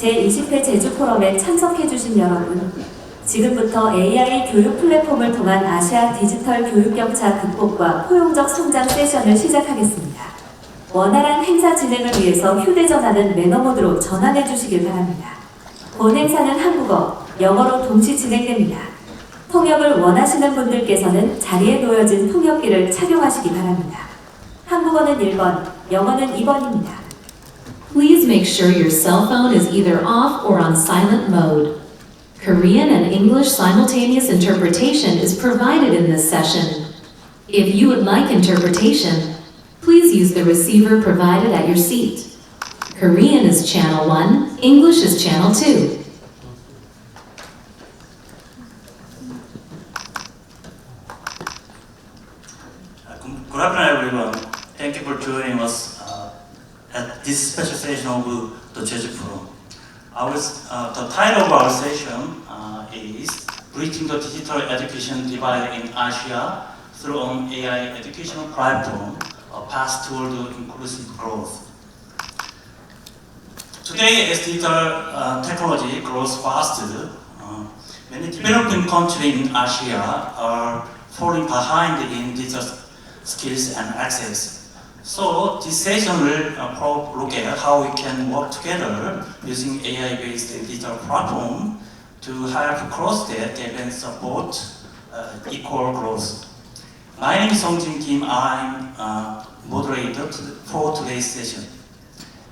제20회 제주 포럼에 참석해주신 여러분, 지금부터 AI 교육 플랫폼을 통한 아시아 디지털 교육격차 극복과 포용적 성장 세션을 시작하겠습니다. 원활한 행사 진행을 위해서 휴대전화는 매너 모드로 전환해 주시길 바랍니다. 본 행사는 한국어, 영어로 동시 진행됩니다. 통역을 원하시는 분들께서는 자리에 놓여진 통역기를 착용하시기 바랍니다. 한국어는 1번, 영어는 2번입니다. Please make sure your cell phone is either off or on silent mode. Korean and English simultaneous interpretation is provided in this session. If you would like interpretation, please use the receiver provided at your seat. Korean is channel 1, English is channel 2. Good afternoon, everyone. Thank you for joining us at this special session of the Jeju Forum. The title of our session is Bridging the Digital Education Divide in Asia through an AI Educational Platform, a Path Toward Inclusive Growth. Today, as digital technology grows faster, many developing countries in Asia are falling behind in digital skills and access. So this session will look at how we can work together using AI-based digital platform to help cross that gap and support equal growth. My name is Songjin Kim. I'm moderator for today's session.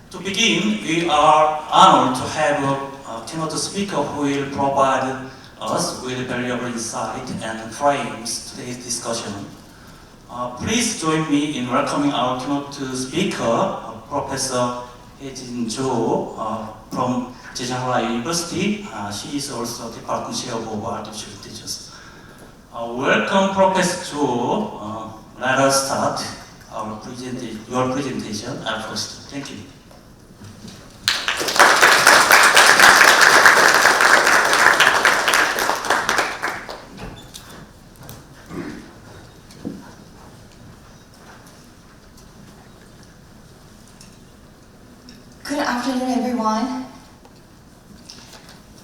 To begin, we are honored to have a keynote speaker who will provide us with valuable insight and frames today's discussion. Please join me in welcoming our keynote speaker, Professor Hae-jin Cho from Jejuhanla University. She is also Department Chair of Artificial Intelligence. Welcome, Professor Cho. Let us start your presentation first. Thank you. Good afternoon, everyone.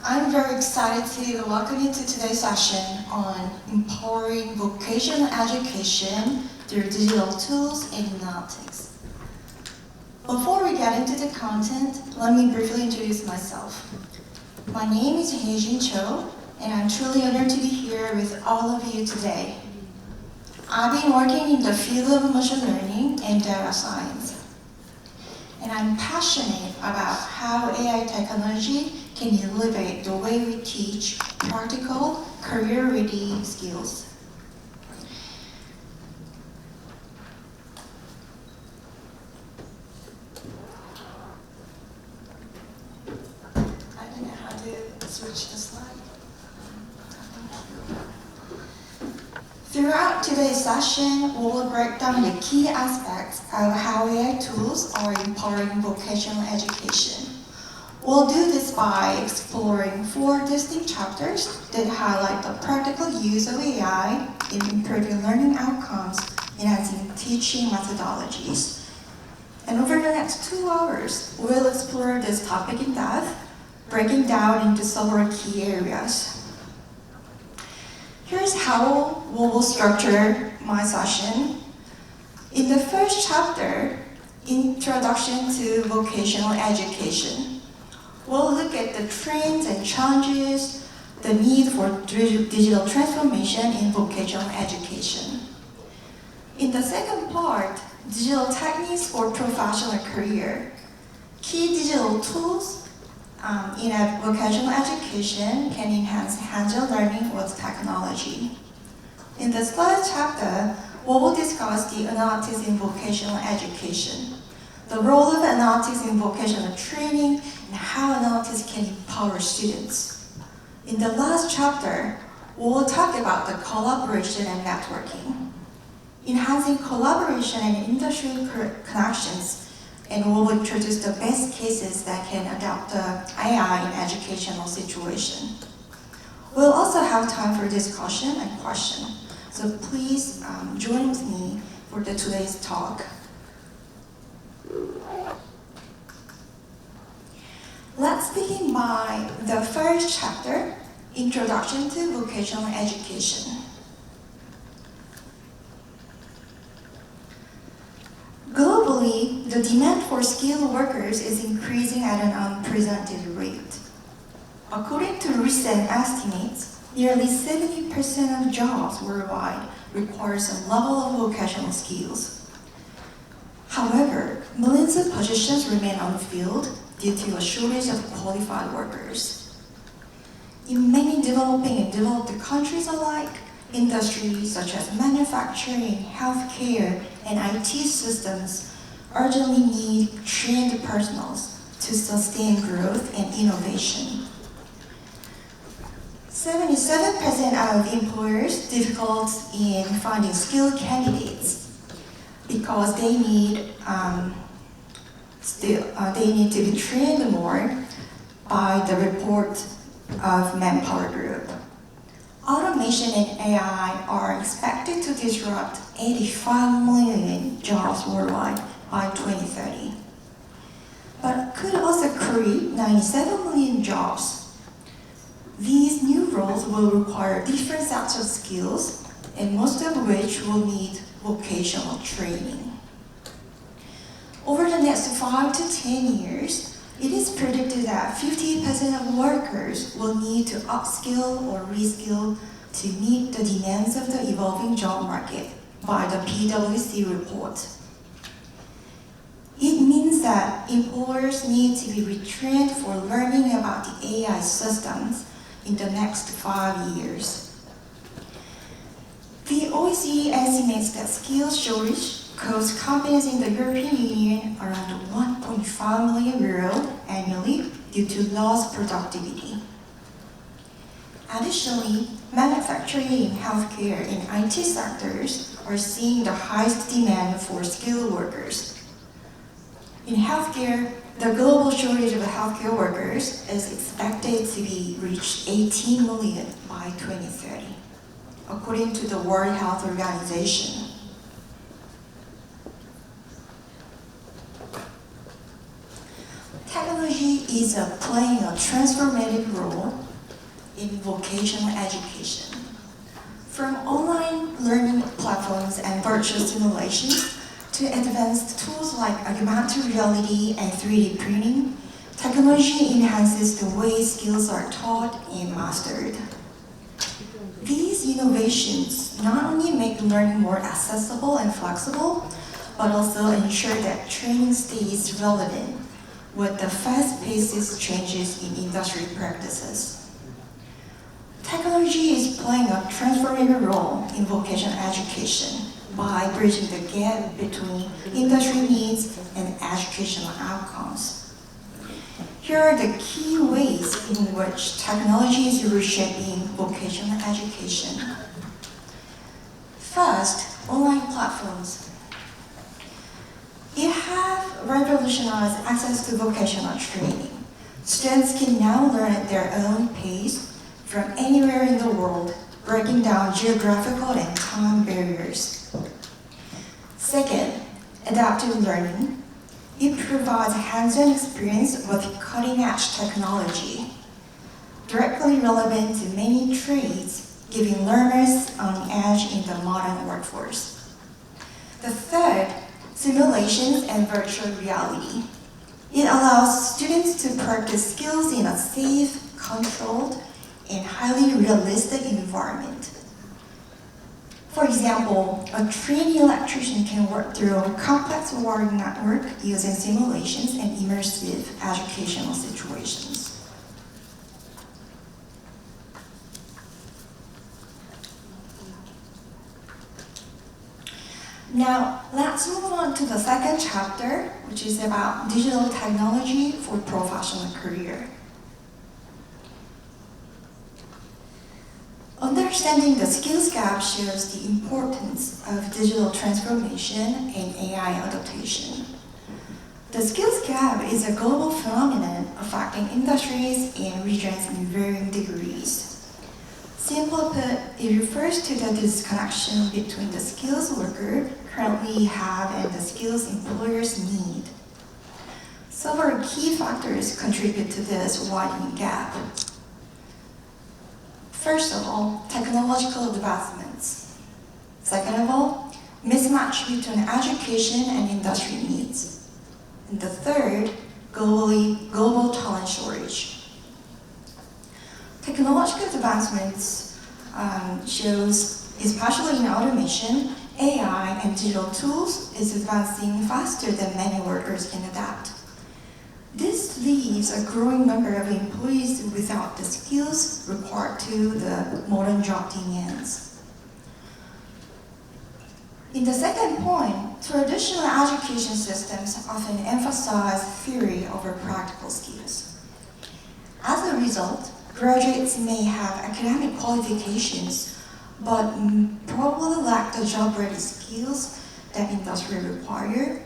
I'm very excited to welcome you to today's session on empowering vocational education through digital tools and analytics. Before we get into the content, let me briefly introduce myself. My name is Hae-jin Cho, and I'm truly honored to be here with all of you today. I've been working in the field of machine learning and data science. And I'm passionate about how AI technology can elevate the way we teach practical, career-ready skills. I don't know how to switch the slide. Throughout today's session, we will break down the key aspects of how AI tools are empowering vocational education. We'll do this by exploring 4 distinct chapters that highlight the practical use of AI in improving learning outcomes, enhancing teaching methodologies. And over the next 2 hours, we'll explore this topic in depth, breaking down into several key areas. Here's how we will structure my session. In the first chapter, Introduction to Vocational Education, we'll look at the trends and challenges, the need for digital transformation in vocational education. In the second part, digital techniques for professional career, key digital tools in vocational education can enhance hands-on learning with technology. In this third chapter, we will discuss the analytics in vocational education, the role of analytics in vocational training, and how analytics can empower students. In the last chapter, we will talk about the collaboration and networking, enhancing collaboration and industry connections, and we will introduce the best cases that can adopt the AI in educational situation. We'll also have time for discussion and question, so please join with me for today's talk. Let's begin by the first chapter, Introduction to Vocational Education. Globally, the demand for skilled workers is increasing at an unprecedented rate. According to recent estimates, nearly 70% of jobs worldwide require some level of vocational skills. However, millions of positions remain unfilled due to a shortage of qualified workers. In many developing and developed countries alike, industries such as manufacturing, healthcare, and IT systems urgently need trained personnel to sustain growth and innovation. 77% of employers difficult in finding skilled candidates because they need to be trained more by the report of Manpower Group. Automation and AI are expected to disrupt 85 million jobs worldwide by 2030, but could also create 97 million jobs. These new roles will require different sets of skills, and most of which will need vocational training. Over the next 5 to 10 years, it is predicted that 50% of workers will need to upskill or reskill to meet the demands of the evolving job market by the PwC report. It means that employers need to be retrained for learning about the AI systems in the next 5 years. The OECD estimates that skills shortage costs companies in the European Union around 1.5 million euro annually due to lost productivity. Additionally, manufacturing, healthcare, and IT sectors are seeing the highest demand for skilled workers. In healthcare, the global shortage of healthcare workers is expected to be reached 18 million by 2030, according to the World Health Organization. Technology is playing a transformative role in vocational education. From online learning platforms and virtual simulations to advanced tools like augmented reality and 3D printing, technology enhances the way skills are taught and mastered. These innovations not only make learning more accessible and flexible, but also ensure that training stays relevant with the fast-paced changes in industry practices. Technology is playing a transformative role in vocational education by bridging the gap between industry needs and educational outcomes. Here are the key ways in which technology is reshaping vocational education. First, online platforms. It has revolutionized access to vocational training. Students can now learn at their own pace from anywhere in the world, breaking down geographical and time barriers. Second, adaptive learning. It provides hands-on experience with cutting-edge technology, directly relevant to many trades, giving learners an edge in the modern workforce. The third, simulations and virtual reality. It allows students to practice skills in a safe, controlled, and highly realistic environment. For example, a trainee electrician can work through a complex wiring network using simulations and immersive educational situations. Now, let's move on to the second chapter, which is about digital technology for professional career. Understanding the skills gap shows the importance of digital transformation and AI adaptation. The skills gap is a global phenomenon affecting industries and regions in varying degrees. Simply put, it refers to the disconnection between the skills workers currently have and the skills employers need. Several key factors contribute to this widening gap. First of all, technological advancements. Second of all, mismatch between education and industry needs. And the third, global talent shortage. Technological advancements shows, especially in automation, AI and digital tools is advancing faster than many workers can adapt. This leaves a growing number of employees without the skills required to the modern job demands. In the second point, traditional education systems often emphasize theory over practical skills. As a result, graduates may have academic qualifications, but probably lack the job-ready skills that industry require,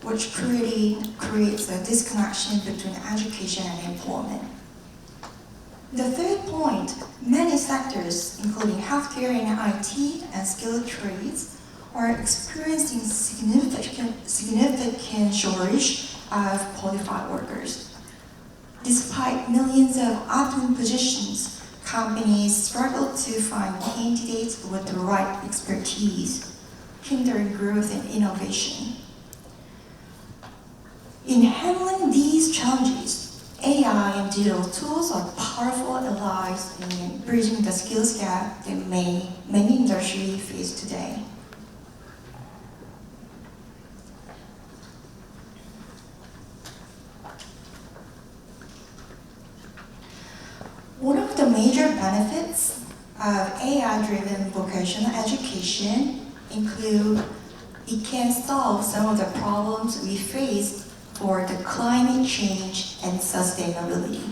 which creates a disconnection between education and employment. The third point, many sectors, including healthcare and IT and skilled trades, are experiencing significant shortage of qualified workers. Despite millions of open positions, companies struggle to find candidates with the right expertise, hindering growth and innovation. In handling these challenges, AI and digital tools are powerful allies in bridging the skills gap that many industries face today. One of the major benefits of AI-driven vocational education include it can solve some of the problems we face for the climate change and sustainability.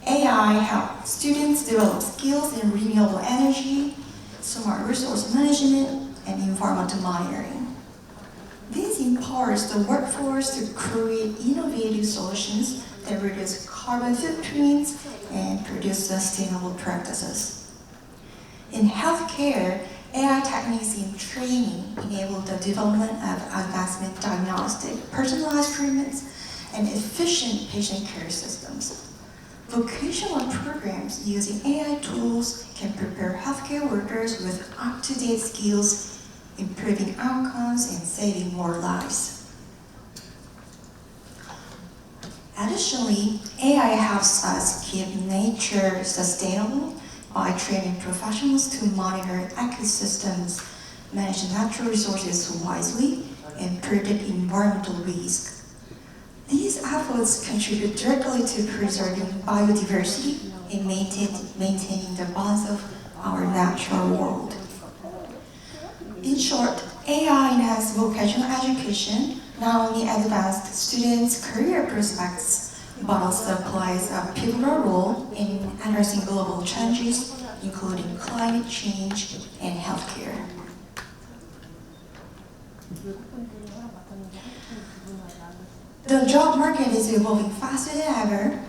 AI helps students develop skills in renewable energy, smart resource management, and environmental monitoring. This empowers the workforce to create innovative solutions that reduce carbon footprints and produce sustainable practices. In healthcare, AI techniques in training enable the development of advanced diagnostic, personalized treatments, and efficient patient care systems. Vocational programs using AI tools can prepare healthcare workers with up-to-date skills, improving outcomes and saving more lives. Additionally, AI helps us keep nature sustainable by training professionals to monitor ecosystems, manage natural resources wisely, and predict environmental risk. These efforts contribute directly to preserving biodiversity and maintaining the balance of our natural world. In short, AI enhanced vocational education not only advanced students' career prospects, but also plays a pivotal role in addressing global challenges, including climate change and healthcare. The job market is evolving faster than ever,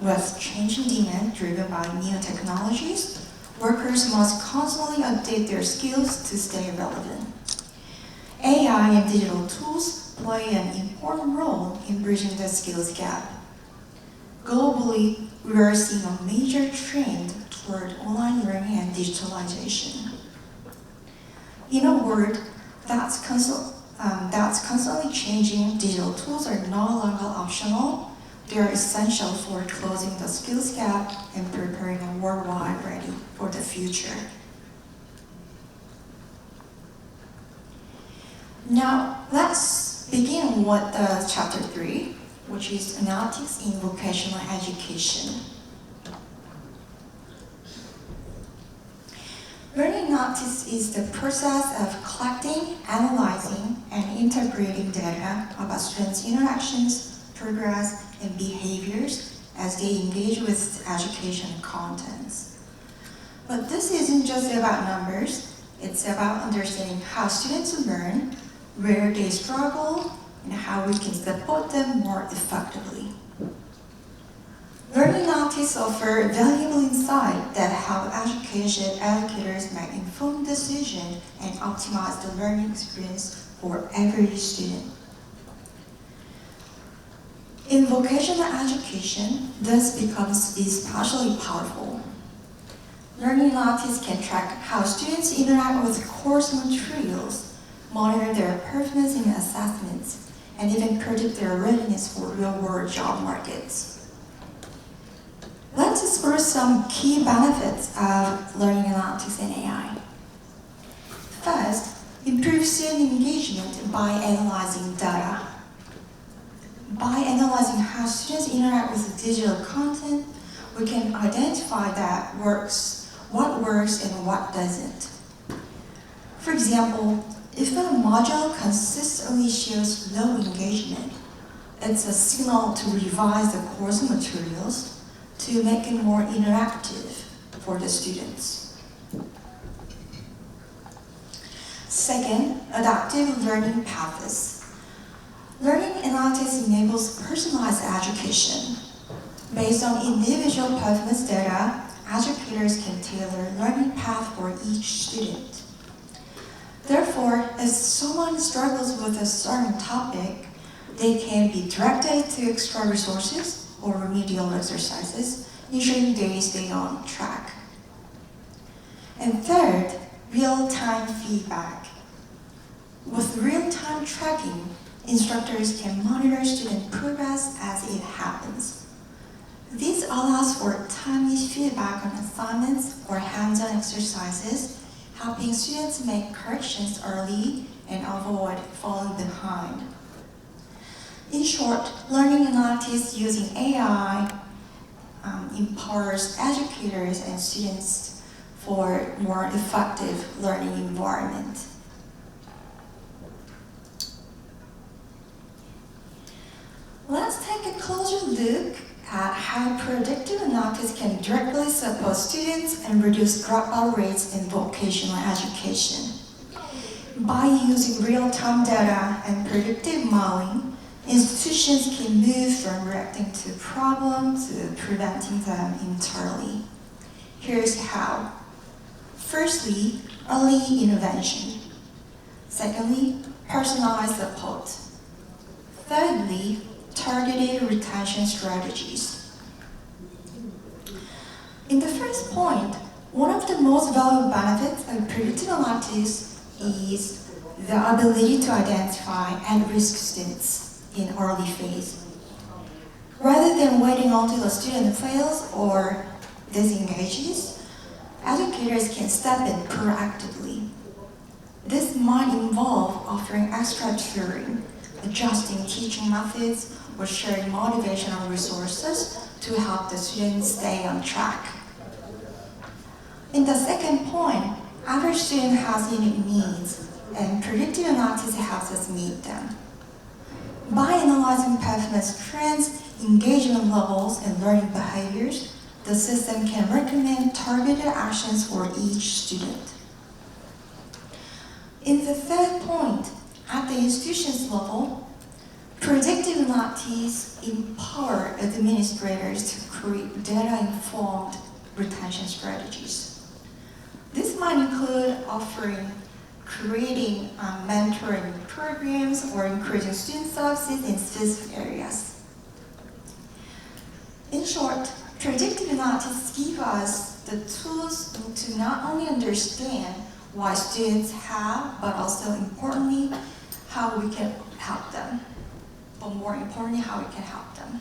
with changing demand driven by new technologies. Workers must constantly update their skills to stay relevant. AI and digital tools play an important role in bridging the skills gap. Globally, we are seeing a major trend toward online learning and digitalization. In a world that's constantly changing, digital tools are no longer optional. They are essential for closing the skills gap and preparing a world wide ready for the future. Now, let's begin with chapter 3, which is analytics in vocational education. Learning analytics is the process of collecting, analyzing, and interpreting data about students' interactions, progress, and behaviors as they engage with education contents. But this isn't just about numbers, it's about understanding how students learn, where they struggle, and how we can support them more effectively. Learning analytics offer valuable insight that help education educators make informed decisions and optimize the learning experience for every student. In vocational education, this becomes especially powerful. Learning analytics can track how students interact with course materials, monitor their performance in assessments, and even predict their readiness for real-world job markets. Let's explore some key benefits of learning analytics and AI. First, improve student engagement by analyzing data. By analyzing how students interact with digital content, we can identify what works and what doesn't. For example, if a module consistently shows low engagement, it's a signal to revise the course materials to make it more interactive for the students. Second, adaptive learning paths. Learning analytics enables personalized education. Based on individual performance data, educators can tailor learning path for each student. Therefore, if someone struggles with a certain topic, they can be directed to extra resources or remedial exercises, ensuring they stay on track. And third, real-time feedback. With real-time tracking, instructors can monitor student progress as it happens. This allows for timely feedback on assignments or hands-on exercises, helping students make corrections early and avoid falling behind. In short, learning analytics using AI empowers educators and students for more effective learning environment. Let's take a closer look at how predictive analytics can directly support students and reduce dropout rates in vocational education. By using real-time data and predictive modeling, institutions can move from reacting to problems to preventing them entirely. Here's how. Firstly, early intervention. Secondly, personalized support. Thirdly, targeted retention strategies. In the first point, one of the most valuable benefits of predictive analytics is the ability to identify at-risk students in early phase. Rather than waiting until the student fails or disengages, educators can step in proactively. This might involve offering extra tutoring, adjusting teaching methods, or sharing motivational resources to help the students stay on track. In the second point, every student has unique needs, and predictive analytics helps us meet them. By analyzing performance trends, engagement levels, and learning behaviors, the system can recommend targeted actions for each student. In the third point, at the institution's level, predictive analytics empower administrators to create data-informed retention strategies. This might include creating mentoring programs or increasing student services in specific areas. In short, predictive analytics give us the tools to not only understand why students have, but also importantly, how we can help them. But more importantly, how we can help them.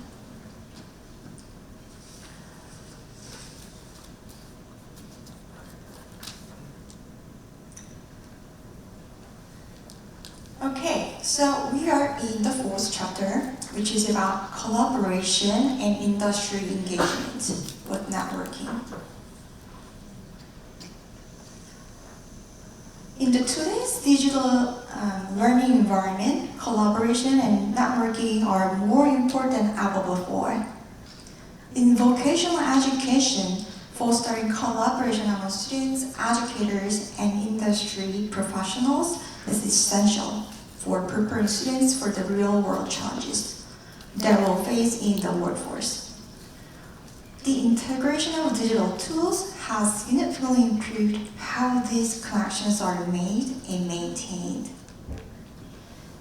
Okay, so we are in the fourth chapter, which is about collaboration and industry engagement with networking. In today's digital learning environment, collaboration and networking are more important than ever before. In vocational education, fostering collaboration among students, educators, and industry professionals is essential for preparing students for the real-world challenges that will face in the workforce. The integration of digital tools has significantly improved how these connections are made and maintained.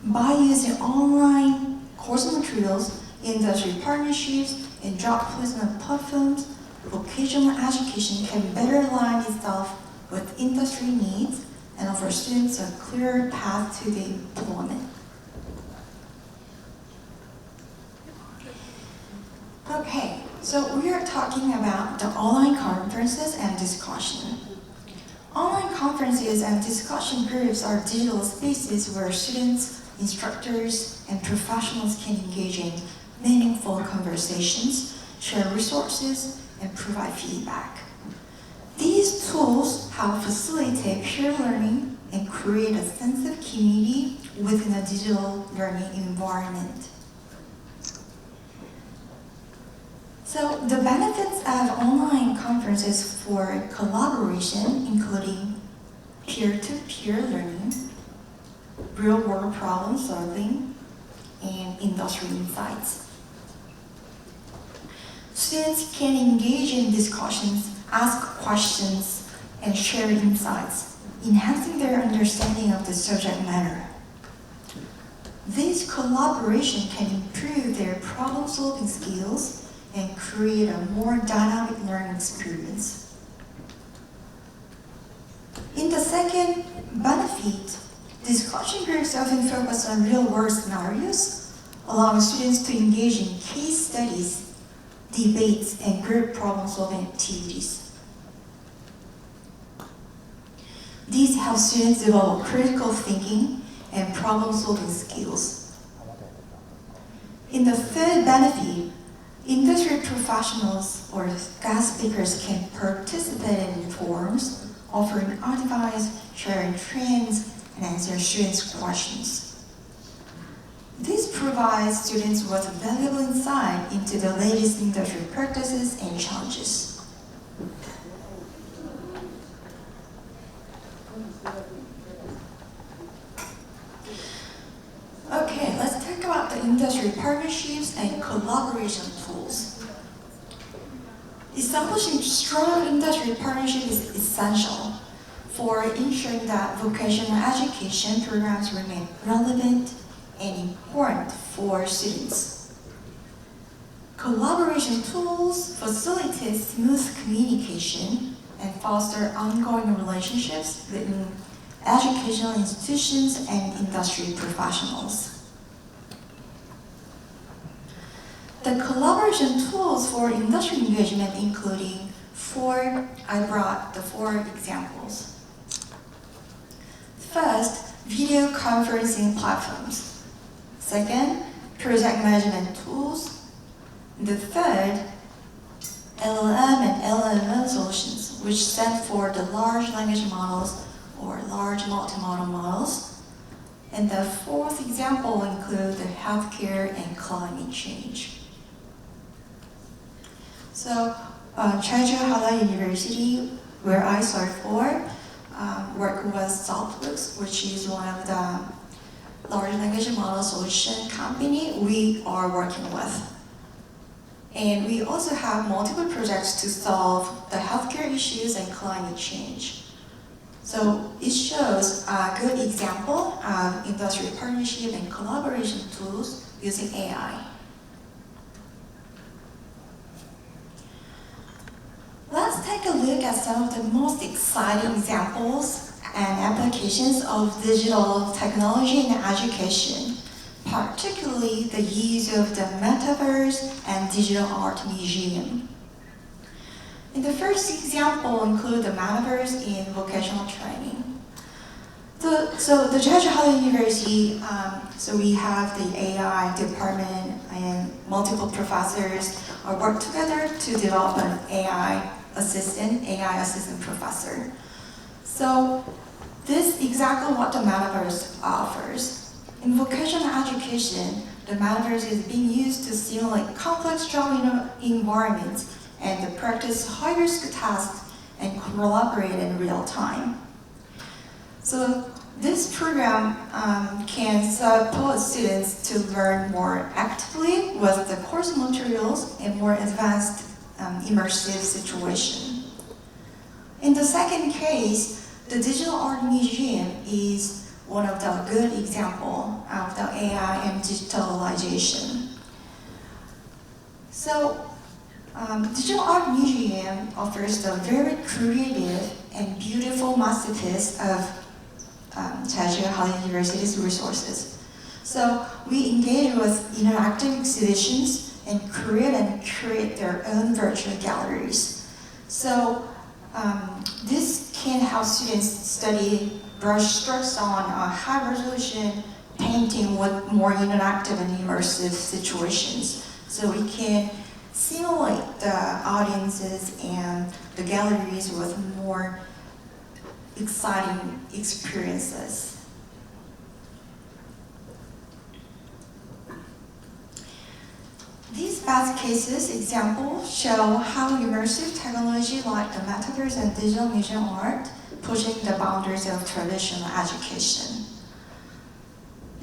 By using online course materials, industry partnerships, and job placement platforms, vocational education can better align itself with industry needs and offer students a clearer path to the employment. Okay, so we are talking about the online conferences and discussion. Online conferences and discussion groups are digital spaces where students, instructors, and professionals can engage in meaningful conversations, share resources, and provide feedback. These tools help facilitate peer learning and create a sense of community within a digital learning environment. So the benefits of online conferences for collaboration, including peer-to-peer learning, real-world problem solving, and industry insights. Students can engage in discussions, ask questions, and share insights, enhancing their understanding of the subject matter. This collaboration can improve their problem-solving skills and create a more dynamic learning experience. In the second benefit, discussion groups often focus on real-world scenarios, allowing students to engage in case studies, debates, and group problem-solving activities. These help students develop critical thinking and problem-solving skills. In the third benefit, industry professionals or guest speakers can participate in forums, offering advice, sharing trends, and answering students' questions. This provides students with valuable insight into the latest industry practices and challenges. Okay, let's talk about the industry partnerships and collaboration tools. Establishing strong industry partnerships is essential for ensuring that vocational education programs remain relevant and important for students. Collaboration tools facilitate smooth communication and foster ongoing relationships between educational institutions and industry professionals. The collaboration tools for industry engagement including I brought the 4 examples. First, video conferencing platforms. Second, project management tools. The third, LLM and LLM solutions, which stand for the large language models or large multimodal models. And the fourth example includes the healthcare and climate change. So, Jeju한라대 University, where I served for, work with Southbooks, which is one of the large language model solution company we are working with. And we also have multiple projects to solve the healthcare issues and climate change. So it shows a good example of industry partnership and collaboration tools using AI. Let's take a look at some of the most exciting examples and applications of digital technology in education, particularly the use of the metaverse and digital art museum. And the first example includes the metaverse in vocational training. So the Jeju한라대 University, so we have the AI department and multiple professors work together to develop an AI assistant professor. So this is exactly what the metaverse offers. In vocational education, the metaverse is being used to simulate complex job environments and to practice high-risk tasks and collaborate in real time. So this program can support students to learn more actively with the course materials and more advanced immersive situation. In the second case, the Digital Art Museum is one of the good examples of the AI and digitalization. So, Digital Art Museum offers the very creative and beautiful masterpiece of Jeju University's resources. So we engage with interactive exhibitions and curate their own virtual galleries. So this can help students study brush strokes on high resolution painting with more interactive and immersive situations. So we can simulate the audiences and the galleries with more exciting experiences. These best cases examples show how immersive technology like the metaverse and digital museum art pushing the boundaries of traditional education.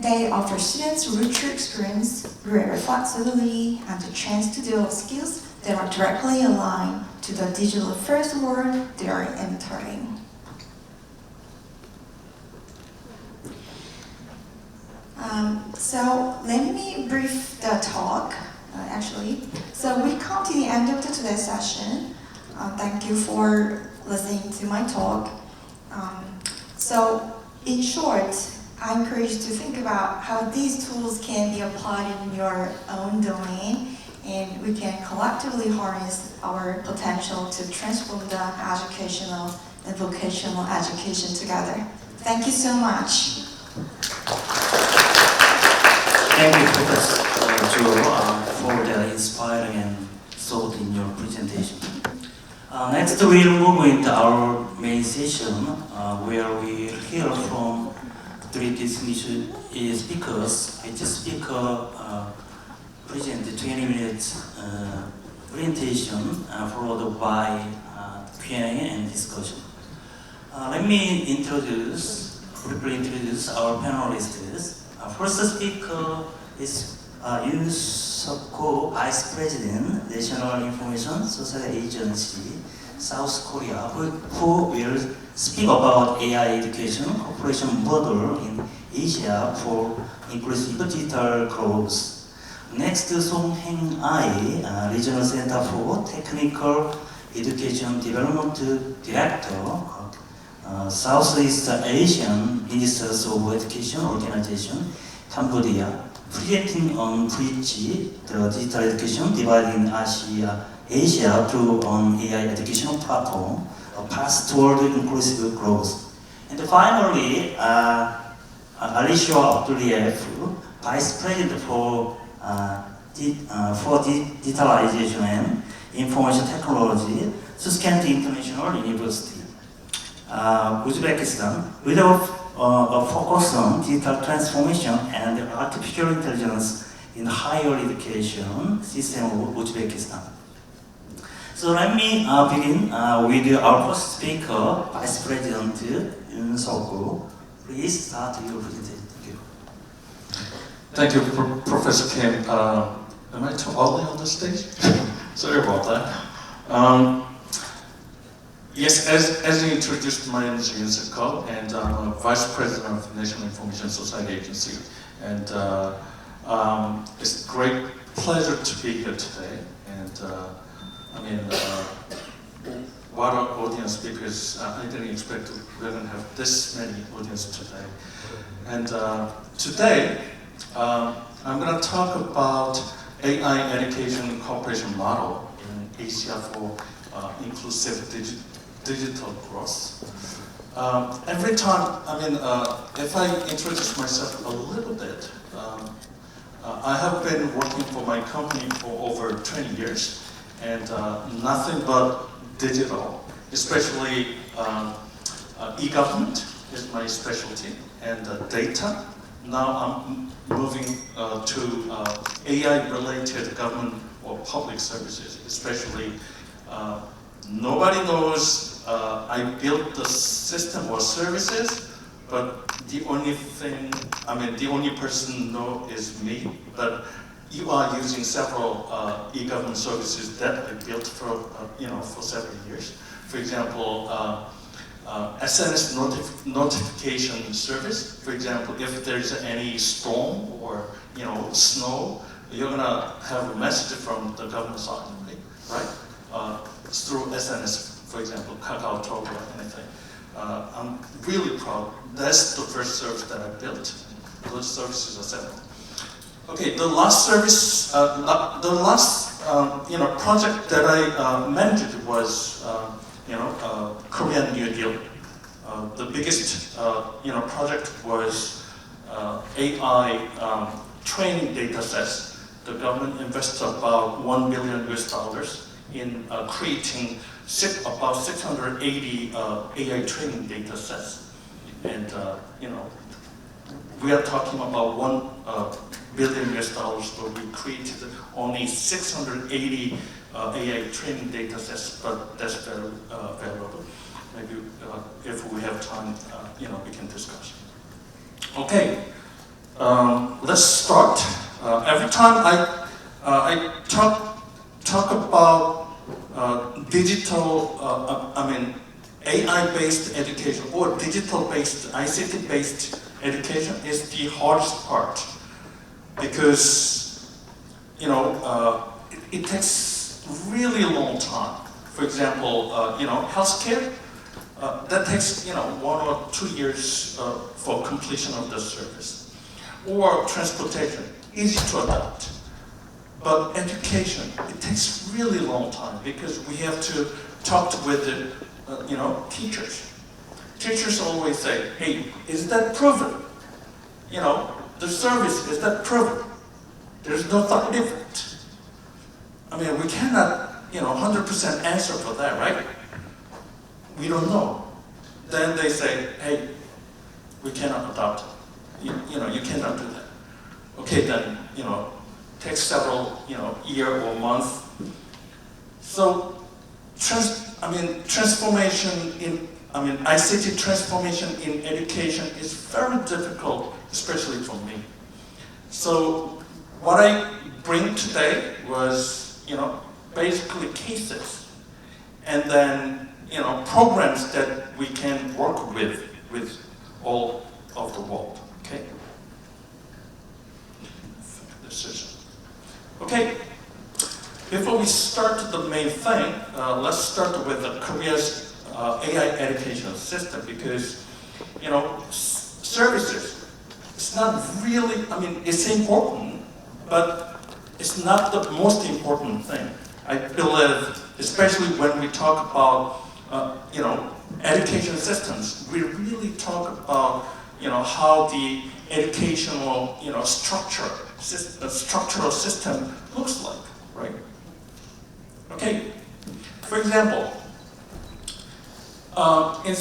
They offer students richer experience, greater flexibility, and the chance to develop skills that are directly aligned to the digital-first world they are entering. So let me brief the talk, actually. So we come to the end of today's session. Thank you for listening to my talk. So in short, I encourage you to think about how these tools can be applied in your own domain, and we can collectively harness our potential to transform the educational and vocational education together. Thank you so much. Thank you, Professor Joe, for the inspiring and thought in your presentation. Next, we'll move into our main session, where we hear from three distinguished speakers. Each speaker present 20 minutes presentation, followed by Q&A and discussion. Let me briefly introduce our panelists. First speaker is Yoon Suk-ko, Vice President, National Information Society Agency, South Korea, who will speak about AI education cooperation model in Asia for inclusive digital growth. Next, Song Heng-ai, Regional Center for Technical Education Development Director, Southeast Asian Ministers of Education Organization, Cambodia, presenting on Bridge, the digital education dividing Asia through an AI educational platform, a path toward inclusive growth. And finally, Alicia Abdulayefu, Vice President for Digitalization and Information Technology, Ta슈켄트 International University. Uzbekistan, with a focus on digital transformation and artificial intelligence in higher education system of Uzbekistan. So let me begin with our first speaker, Vice President Yoon Suk-ko. Please start your presentation. Thank you. Thank you, Professor Kim. Am I too early on the stage? Sorry about that. Yes, as you introduced, my name is Yoon Suk-ko, and I'm a Vice President of the National Information Society Agency. And it's a great pleasure to be here today. And what our audience, because I didn't expect we're going to have this many audience today. And today, I'm going to talk about AI education cooperation model in Asia for inclusive digital growth. Every time, if I introduce myself a little bit, I have been working for my company for over 20 years, and nothing but digital, especially e-government is my specialty, and data. Now I'm moving to AI-related government or public services, especially nobody knows I built the system or services, but the only person know is me. But you are using several e-government services that I built for several years. For example, SNS notification service. For example, if there's any storm or snow, you're gonna have a message from the government side, right? Through SNS, for example, KakaoTalk or anything. I'm really proud. That's the first service that I built. Those services are several. Okay, the last service, project that I managed was, Korean New Deal. The biggest, project was AI training data sets. The government invested about $1 billion in creating about 680 AI training data sets. And, we are talking about $1 billion, but we created only 680 AI training data sets, but that's very valuable. Maybe if we have time, we can discuss. Okay, let's start. Every time I talk about digital, AI-based education or digital-based, ICT-based education is the hardest part because, it takes really long time. For example, healthcare, that takes 1 or 2 years for completion of the service. Or transportation, easy to adopt. But education, it takes really long time because we have to talk with the teachers. Teachers always say, hey, is that proven? The service, is that proven? There's no thought different. We cannot, 100% answer for that, right? We don't know. Then they say, hey, we cannot adopt it. You cannot do that. Okay, then, takes several, year or month. So, transformation in, ICT transformation in education is very difficult, especially for me. So, what I bring today was, basically cases, and then, programs that we can work with all of the world, okay? Okay, before we start the main thing, let's start with Korea's AI education system because, services, it's not really, it's important, but it's not the most important thing. I believe, especially when we talk about, education systems, we really talk about, how the educational, structural system looks like, right? Okay, for example, in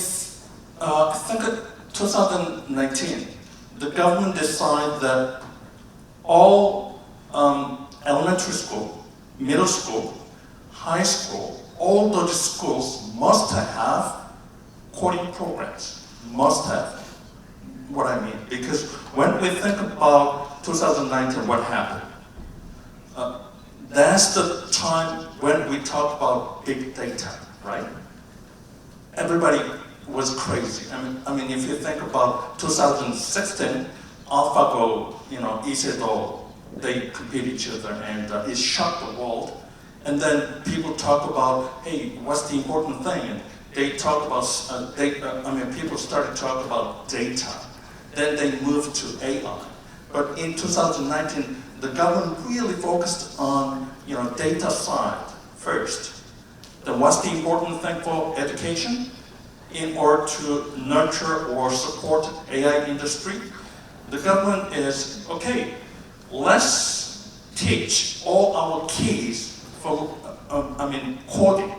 2019, the government decided that all elementary school, middle school, high school, all those schools must have coding programs, must have. What I mean, because when we think about 2019, what happened? That's the time when we talk about big data, right? Everybody was crazy. If you think about 2016, AlphaGo, Isedo, they compete each other, and it shocked the world. And then people talk about, hey, what's the important thing? And they talk about, people started talking about data. Then they moved to AI. But in 2019, the government really focused on, data side first. Then what's the important thing for education? In order to nurture or support AI industry, the government is, okay, let's teach all our kids for, coding.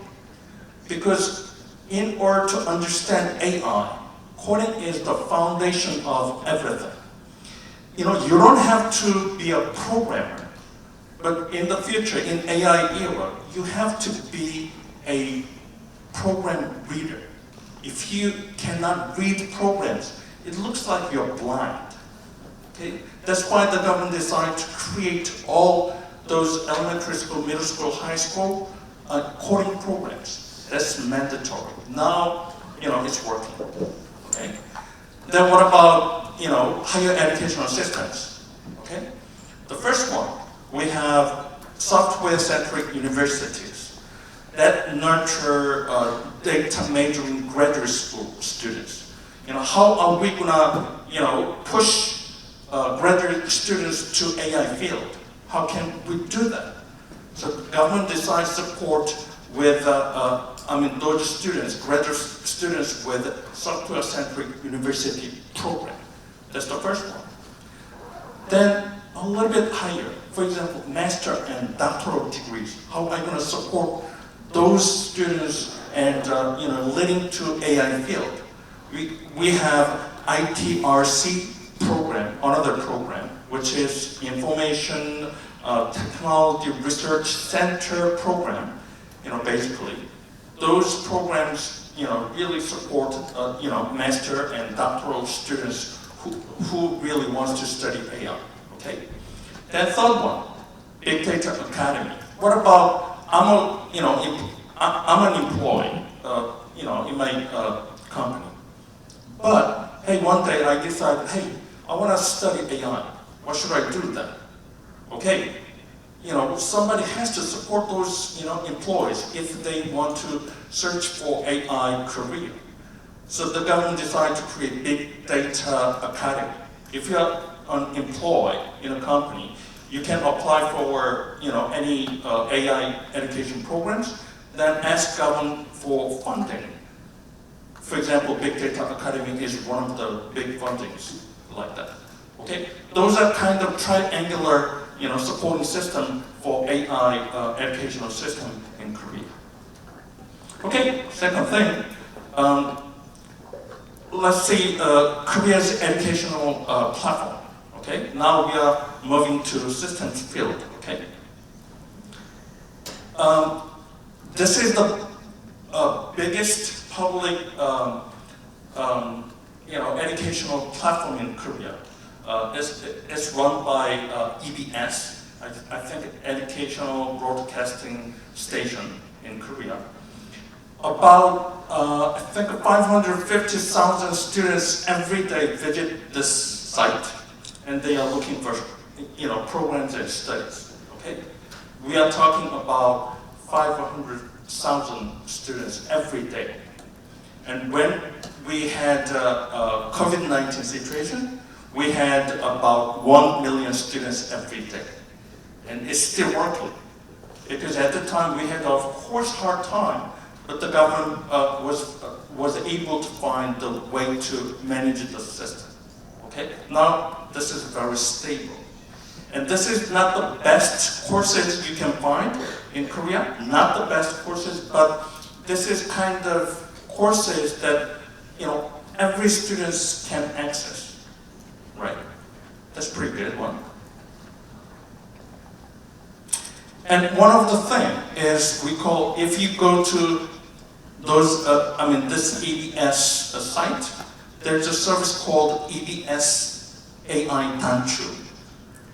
Because in order to understand AI, coding is the foundation of everything. You don't have to be a programmer, but in the future, in AI era, you have to be a program reader. If you cannot read programs, it looks like you're blind. Okay? That's why the government decided to create all those elementary school, middle school, high school coding programs. That's mandatory. Now, it's working. Okay? Then what about, higher educational systems? Okay? The first one, we have software-centric universities that nurture data majoring graduate school students. How are we gonna, push graduate students to AI field? How can we do that? So the government decides support with, those students, graduate students with software-centric university program. That's the first one. Then a little bit higher, for example, master and doctoral degrees. How am I going to support those students and leading to AI field? We have ITRC program, another program, which is Information Technology Research Center program. Basically, those programs, really support, master and doctoral students who really wants to study AI. Okay. Then third one, Big Data Academy. What about I'm an employee, in my company. But hey, one day I decide, hey, I want to study AI. What should I do then? Okay, somebody has to support those employees if they want to search for AI career. So the government decided to create Big Data Academy. If you're an employee in a company, you can apply for any AI education programs, then ask government for funding. For example, Big Data Academy is one of the big fundings like that. Okay, those are kind of triangular supporting system for AI educational system in Korea. Okay, second thing. Let's see Korea's educational platform. Okay, now we are moving to systems field. Okay, this is the biggest public educational platform in Korea. It's run by EBS, I think Educational Broadcasting Station in Korea. About, I think 550,000 students every day visit this site, and they are looking for, programs and studies, okay? We are talking about 500,000 students every day. And when we had COVID-19 situation, we had about 1 million students every day. And it's still working. Because at the time we had, of course, hard time, but the government was able to find the way to manage the system. Okay? Now this is very stable. And this is not the best courses you can find in Korea, not the best courses, but this is kind of courses that every student can access. Right? That's a pretty good one. And one of the things is we call, if you go to those, this EBS site, there's a service called EBS AI Danchu.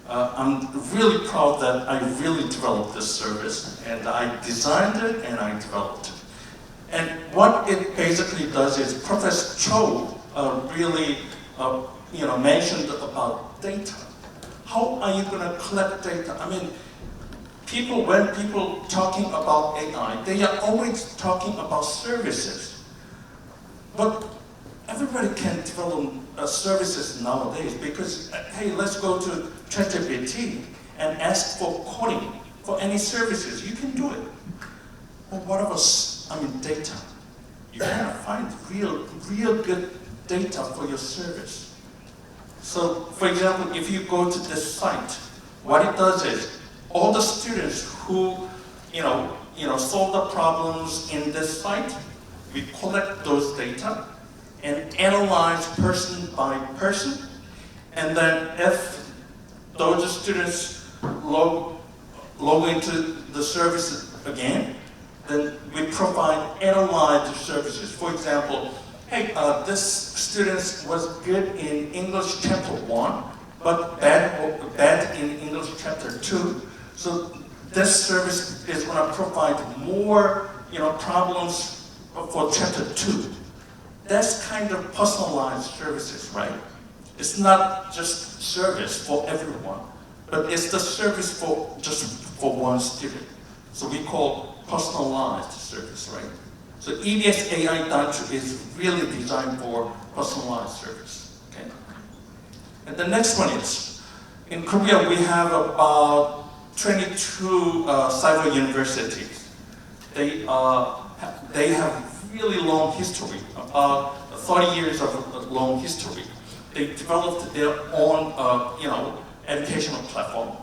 I'm really proud that I really developed this service, and I designed it and I developed it. And what it basically does is Professor Cho really mentioned about data. How are you going to collect data? When people talking about AI, they are always talking about services. But everybody can develop services nowadays because, hey, let's go to ChatGPT and ask for coding for any services. You can do it. But what about, data? You cannot find real good data for your service. So, for example, if you go to this site, what it does is all the students who, solve the problems in this site, we collect those data and analyze person by person. And then if those students log into the service again, then we provide analyzed services. For example, hey, this student was good in English chapter 1, but bad in English chapter 2. So this service is going to provide more, problems for chapter 2. That's kind of personalized services, right? It's not just service for everyone. but it's the service for just for one student. So we call personalized service, right? So EBS AI DAY2 is really designed for personalized service, okay? And the next one is, in Korea we have about 22 cyber universities. They have really long history, about 30 years of long history. They developed their own, educational platform.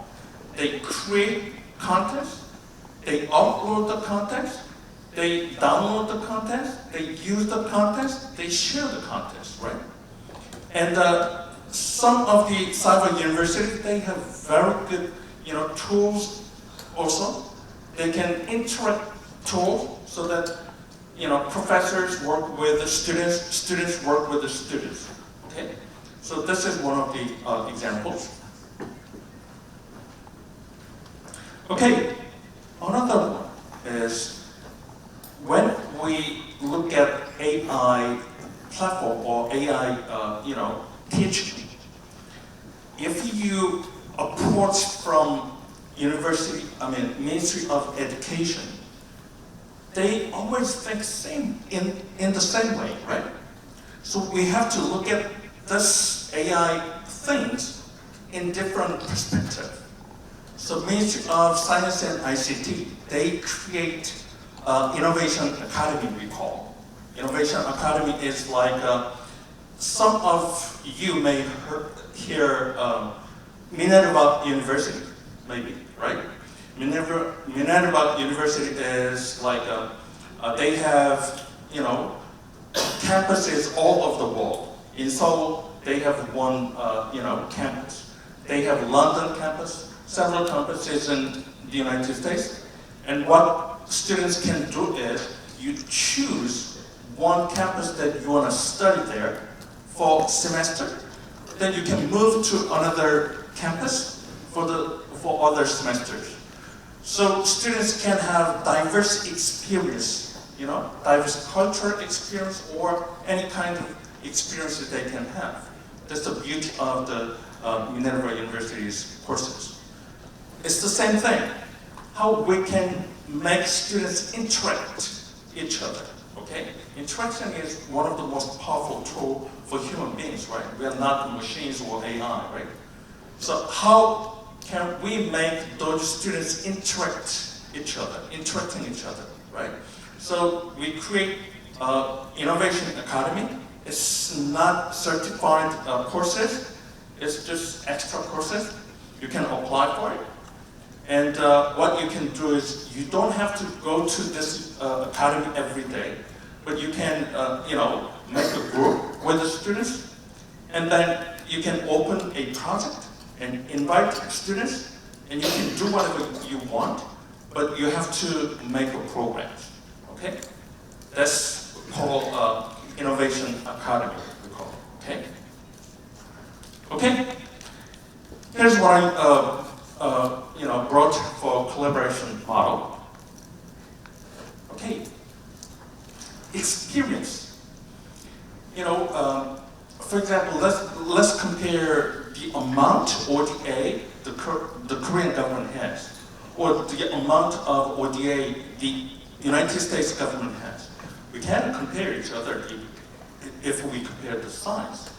They create content, they upload the content, they download the content, they use the content, they share the content, right? And some of the cyber universities, they have very good, tools also. They can interact tools so that, professors work with the students, students work with the students, okay? So this is one of the examples. Okay, another one is when we look at AI platform or AI, teaching. If you approach from Ministry of Education, they always think in the same way, right? So we have to look at this AI things in different perspective. So Ministry of Science and ICT, they create Innovation Academy, we call. Innovation Academy is like, some of you may hear Minerva University, maybe, right? Minerva University is like, they have, campuses all over the world. In Seoul, they have one, campus. They have London campus, several campuses in the United States. And what students can do is, you choose one campus that you want to study there for semester. Then you can move to another campus for other semesters. So students can have diverse experience, diverse cultural experience or any kind of experience that they can have. That's the beauty of the Minerva University's courses. It's the same thing. How we can make students interact each other, okay? Interaction is one of the most powerful tools for human beings, right? We are not machines or AI, right? So how can we make those students interacting each other, right? So we create Innovation Academy. It's not certified courses. It's just extra courses. You can apply for it. And what you can do is, you don't have to go to this academy every day, but you can, make a group with the students, and then you can open a project and invite students, and you can do whatever you want, but you have to make a program, okay? That's called Innovation Academy, we call it, okay? Okay, here's what I brought for collaboration model. Okay, experience. For example, let's compare the amount ODA the Korean government has, or the amount of ODA the United States government has. We can compare each other if we compare the size.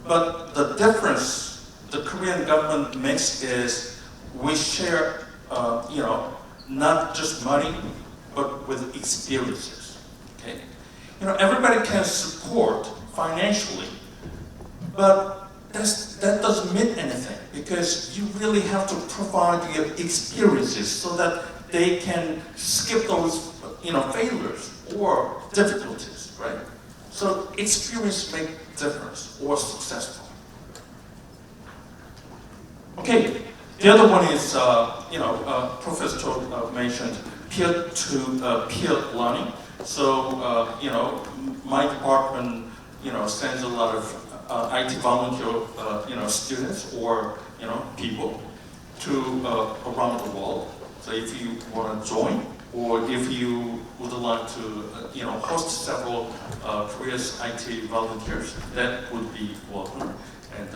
But the difference the Korean government makes is we share, not just money, but with experiences. Okay, everybody can support financially, but that doesn't mean anything, because you really have to provide your experiences so that they can skip those, failures or difficulties, right? So experience make difference or successful. Okay, the other one is, Professor Cho mentioned peer-to-peer learning. So, my department, sends a lot of IT volunteer, students or, people to around the world. So if you want to join, or if you would like to, host several Korea's IT volunteers, that would be welcome. And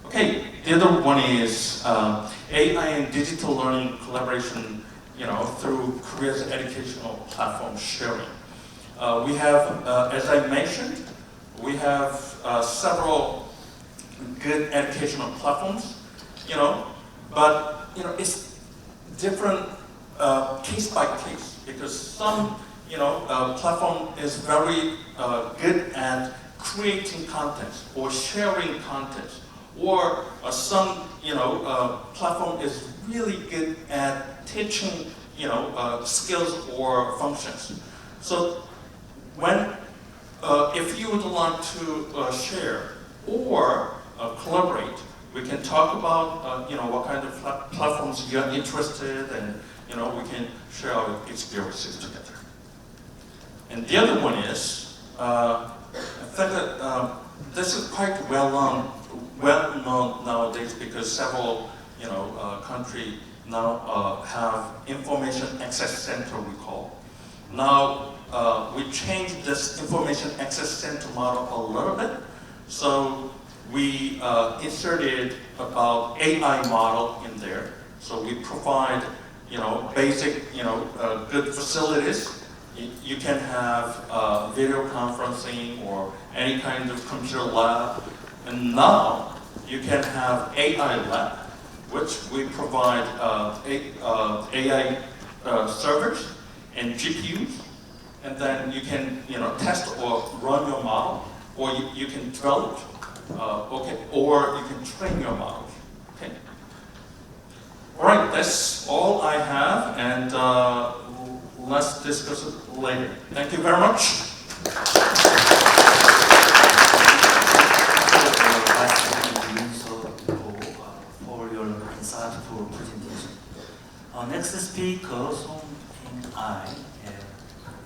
okay. the other one is AI and digital learning collaboration, through Korea's educational platform sharing. We have, as I mentioned, we have several good educational platforms, but it's different case by case, because some platform is very good at creating content or sharing content, or some platform is really good at teaching skills or functions. So when if you would like to share or collaborate, we can talk about what kind of platforms you're interested in, and we can share our experiences together. And the other one is, I think that this is quite well known nowadays, because several countries now have information access center, we call. Now we changed this information access center model a little bit. So we inserted about AI model in there. So we provide basic good facilities. You can have video conferencing or any kind of computer lab. And now you can have AI lab, which we provide AI servers and GPUs, and then you can test or run your model, or you can develop, or you can train your models. Okay. All right, that's all I have, and let's discuss it later. Thank you very much. For your insightful presentation. Our next speaker, Song and I,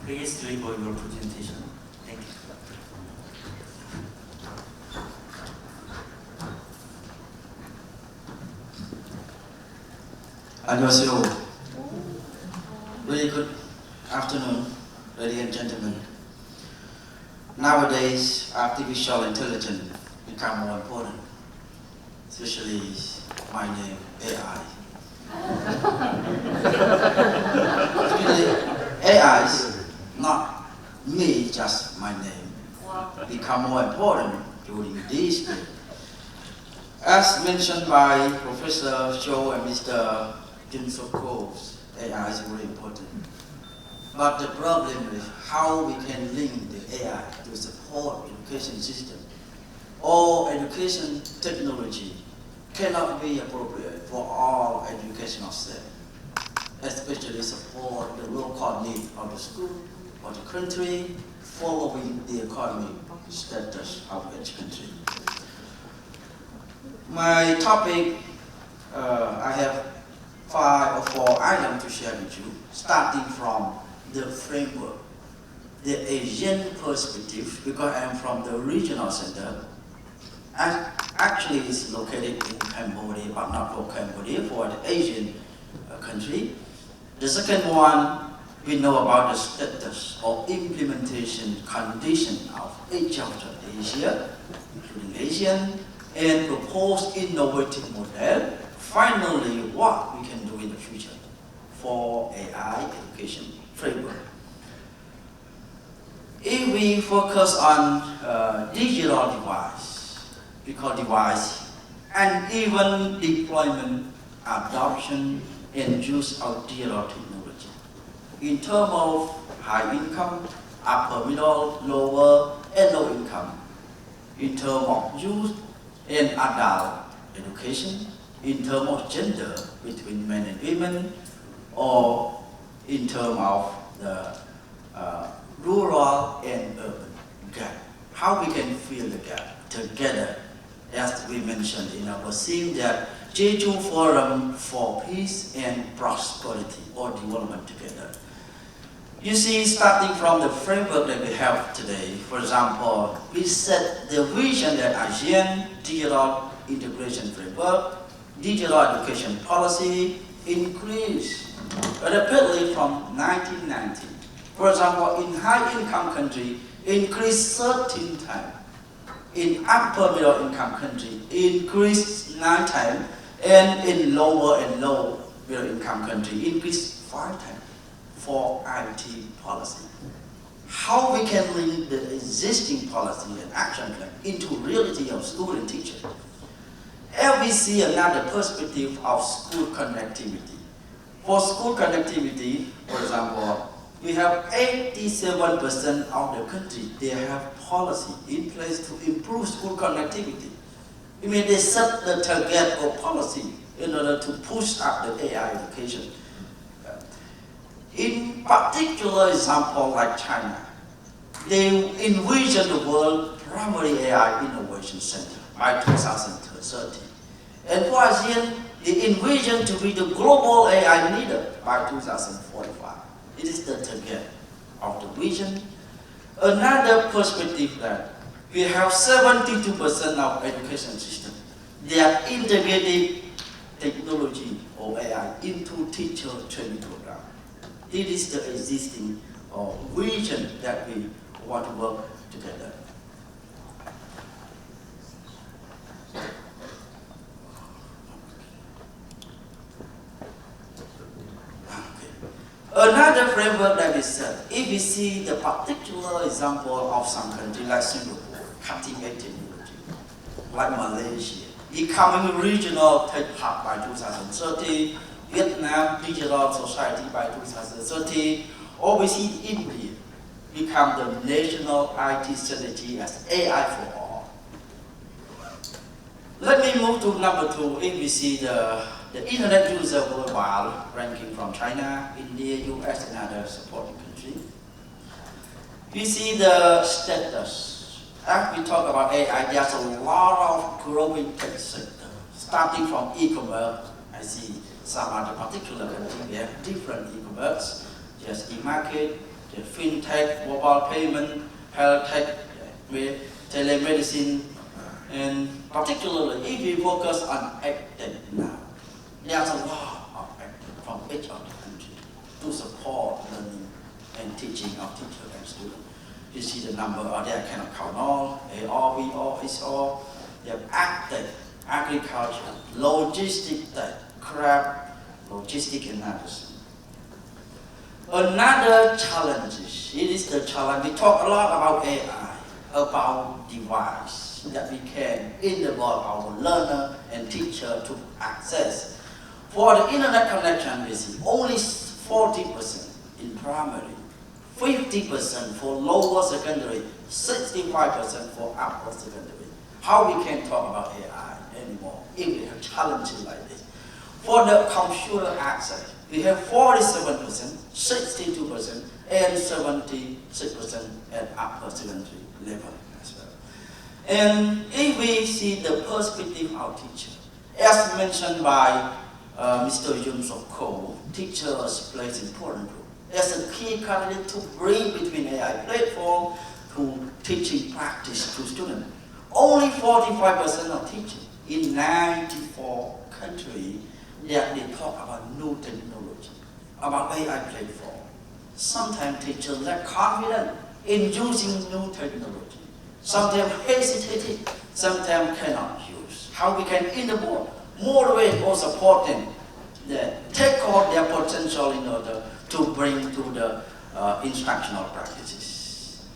please deliver your presentation. Thank you. 안녕하세요. Very good afternoon, ladies and gentlemen. Nowadays, artificial intelligence become more important, especially my name, AI. Actually, AI is not me, just my name, become more important during this year. As mentioned by Professor Cho and Mr. Jun Soko, AI is very important. But the problem is how we can link the AI to support education system. All education technology cannot be appropriate for all educational staff, especially support the local need of the school or the country following the economic status of each country. My topic, I have 5 or 4 items to share with you, starting from the framework, the Asian perspective, because I am from the regional center. And actually it's located in Cambodia, but not for Cambodia, for the Asian country. The second one, we know about the status or implementation condition of each of the Asia, including Asian, and propose innovative model. Finally, what we can do in the future for AI education framework. If we focus on digital device, because device, and even deployment, adoption, and use of digital technology, in terms of high income, upper middle, lower, and low income, in terms of youth and adult education, in terms of gender between men and women, or in terms of the rural and urban gap. How we can fill the gap together, as we mentioned in our theme, that Jeju Forum for Peace and Prosperity or Development Together. You see, starting from the framework that we have today, for example, we set the vision that ASEAN Digital Integration Framework, digital education policy increased rapidly from 1990. For example, in high-income country, increased 13 times. in upper middle income country increased 9 times, and in lower and low middle income country increased 5 times for IT policy. How we can link the existing policy and action plan into reality of school and teacher? And we see another perspective of school connectivity. For school connectivity, for example, we have 87% of the country, they have policy in place to improve school connectivity. I mean, they set the target or policy in order to push up the AI education. In particular example like China, they envision the world primary AI innovation center by 2030. And for ASEAN, they envision to be the global AI leader by 2045. It is the target of the vision. Another perspective that we have 72% of education system. They are integrated technology or AI into teacher training program. It is the existing vision that we want to work together. Another framework that we set, if we see the particular example of some country like Singapore, cutting-edge technology, like Malaysia, becoming regional tech hub by 2030, Vietnam digital society by 2030, or we see India become the national IT strategy as AI for all. Let me move to number 2. If we see the internet user worldwide ranking from China, India, US, and other supporting countries, we see the status. As we talk about AI, there's a lot of growing tech sector, starting from e-commerce. I see some other particular countries, we have different e-commerce, just e-market, the fintech, mobile payment, health tech, telemedicine, and particularly if we focus on EdTech now, there's a lot of EdTech from each of the country to support learning and teaching of teachers and students. You see the number out there, I cannot count all, A all, B all, is all. They have EdTech, agriculture, logistics tech, craft, logistics and others. Another challenge, it is the challenge, we talk a lot about AI, about device that we can enable our learner and teacher to access. For the internet connection, we see only 40% in primary, 50% for lower secondary, 65% for upper secondary. How we can talk about AI anymore if we have challenges like this? For the computer access, we have 47%, 62%, and 76% at upper secondary level as well. And if we see the perspective of teacher, as mentioned by Mr. Yun Sok Ko, teachers plays important role as a key candidate to bring between AI platform to teaching practice to students. Only 45% of teachers in 94 countries that they talk about new technology, about AI platform. Sometimes teachers lack confidence in using new technology. Sometimes hesitate, sometimes cannot use. How we can innovate, motivate or support them, take out their potential in order to bring to the instructional practices.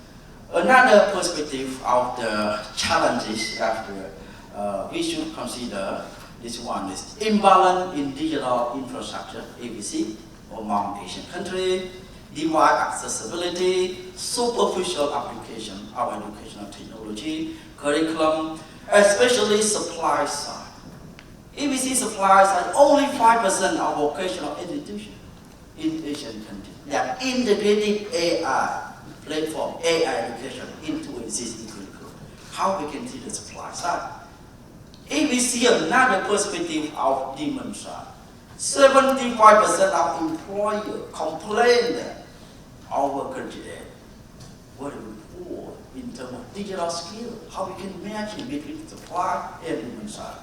Another perspective of the challenges after we should consider, this one is imbalance in digital infrastructure, ABC, among Asian countries, device accessibility, superficial application of educational technology, curriculum, especially supply side. ABC supply side, only 5% of vocational institutions in Asian countries that integrated AI platform, AI education into existing curriculum. How we can see the supply side? If we see another perspective of demand side, 75% of employers complain that our country is very poor in terms of digital skill. How we can match it between supply and demand side.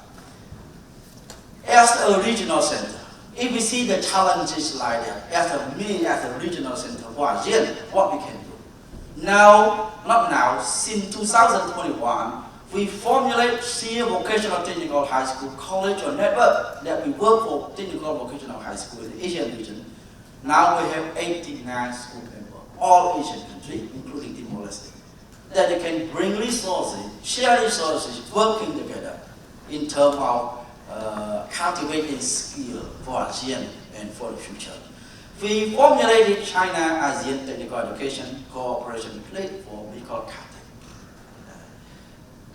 As a regional center, if we see the challenges like that, as a regional center for ASEAN, what we can do? Now, not now, since 2021, We formulate senior vocational technical high school, college or network that we work for technical vocational high school in the Asian region. Now we have 89 school members, all Asian countries, including Timor-Leste, that they can bring resources, share resources, working together in terms of cultivating skill for ASEAN and for the future. We formulated China-ASEAN Technical Education Cooperation Platform we call CATEC.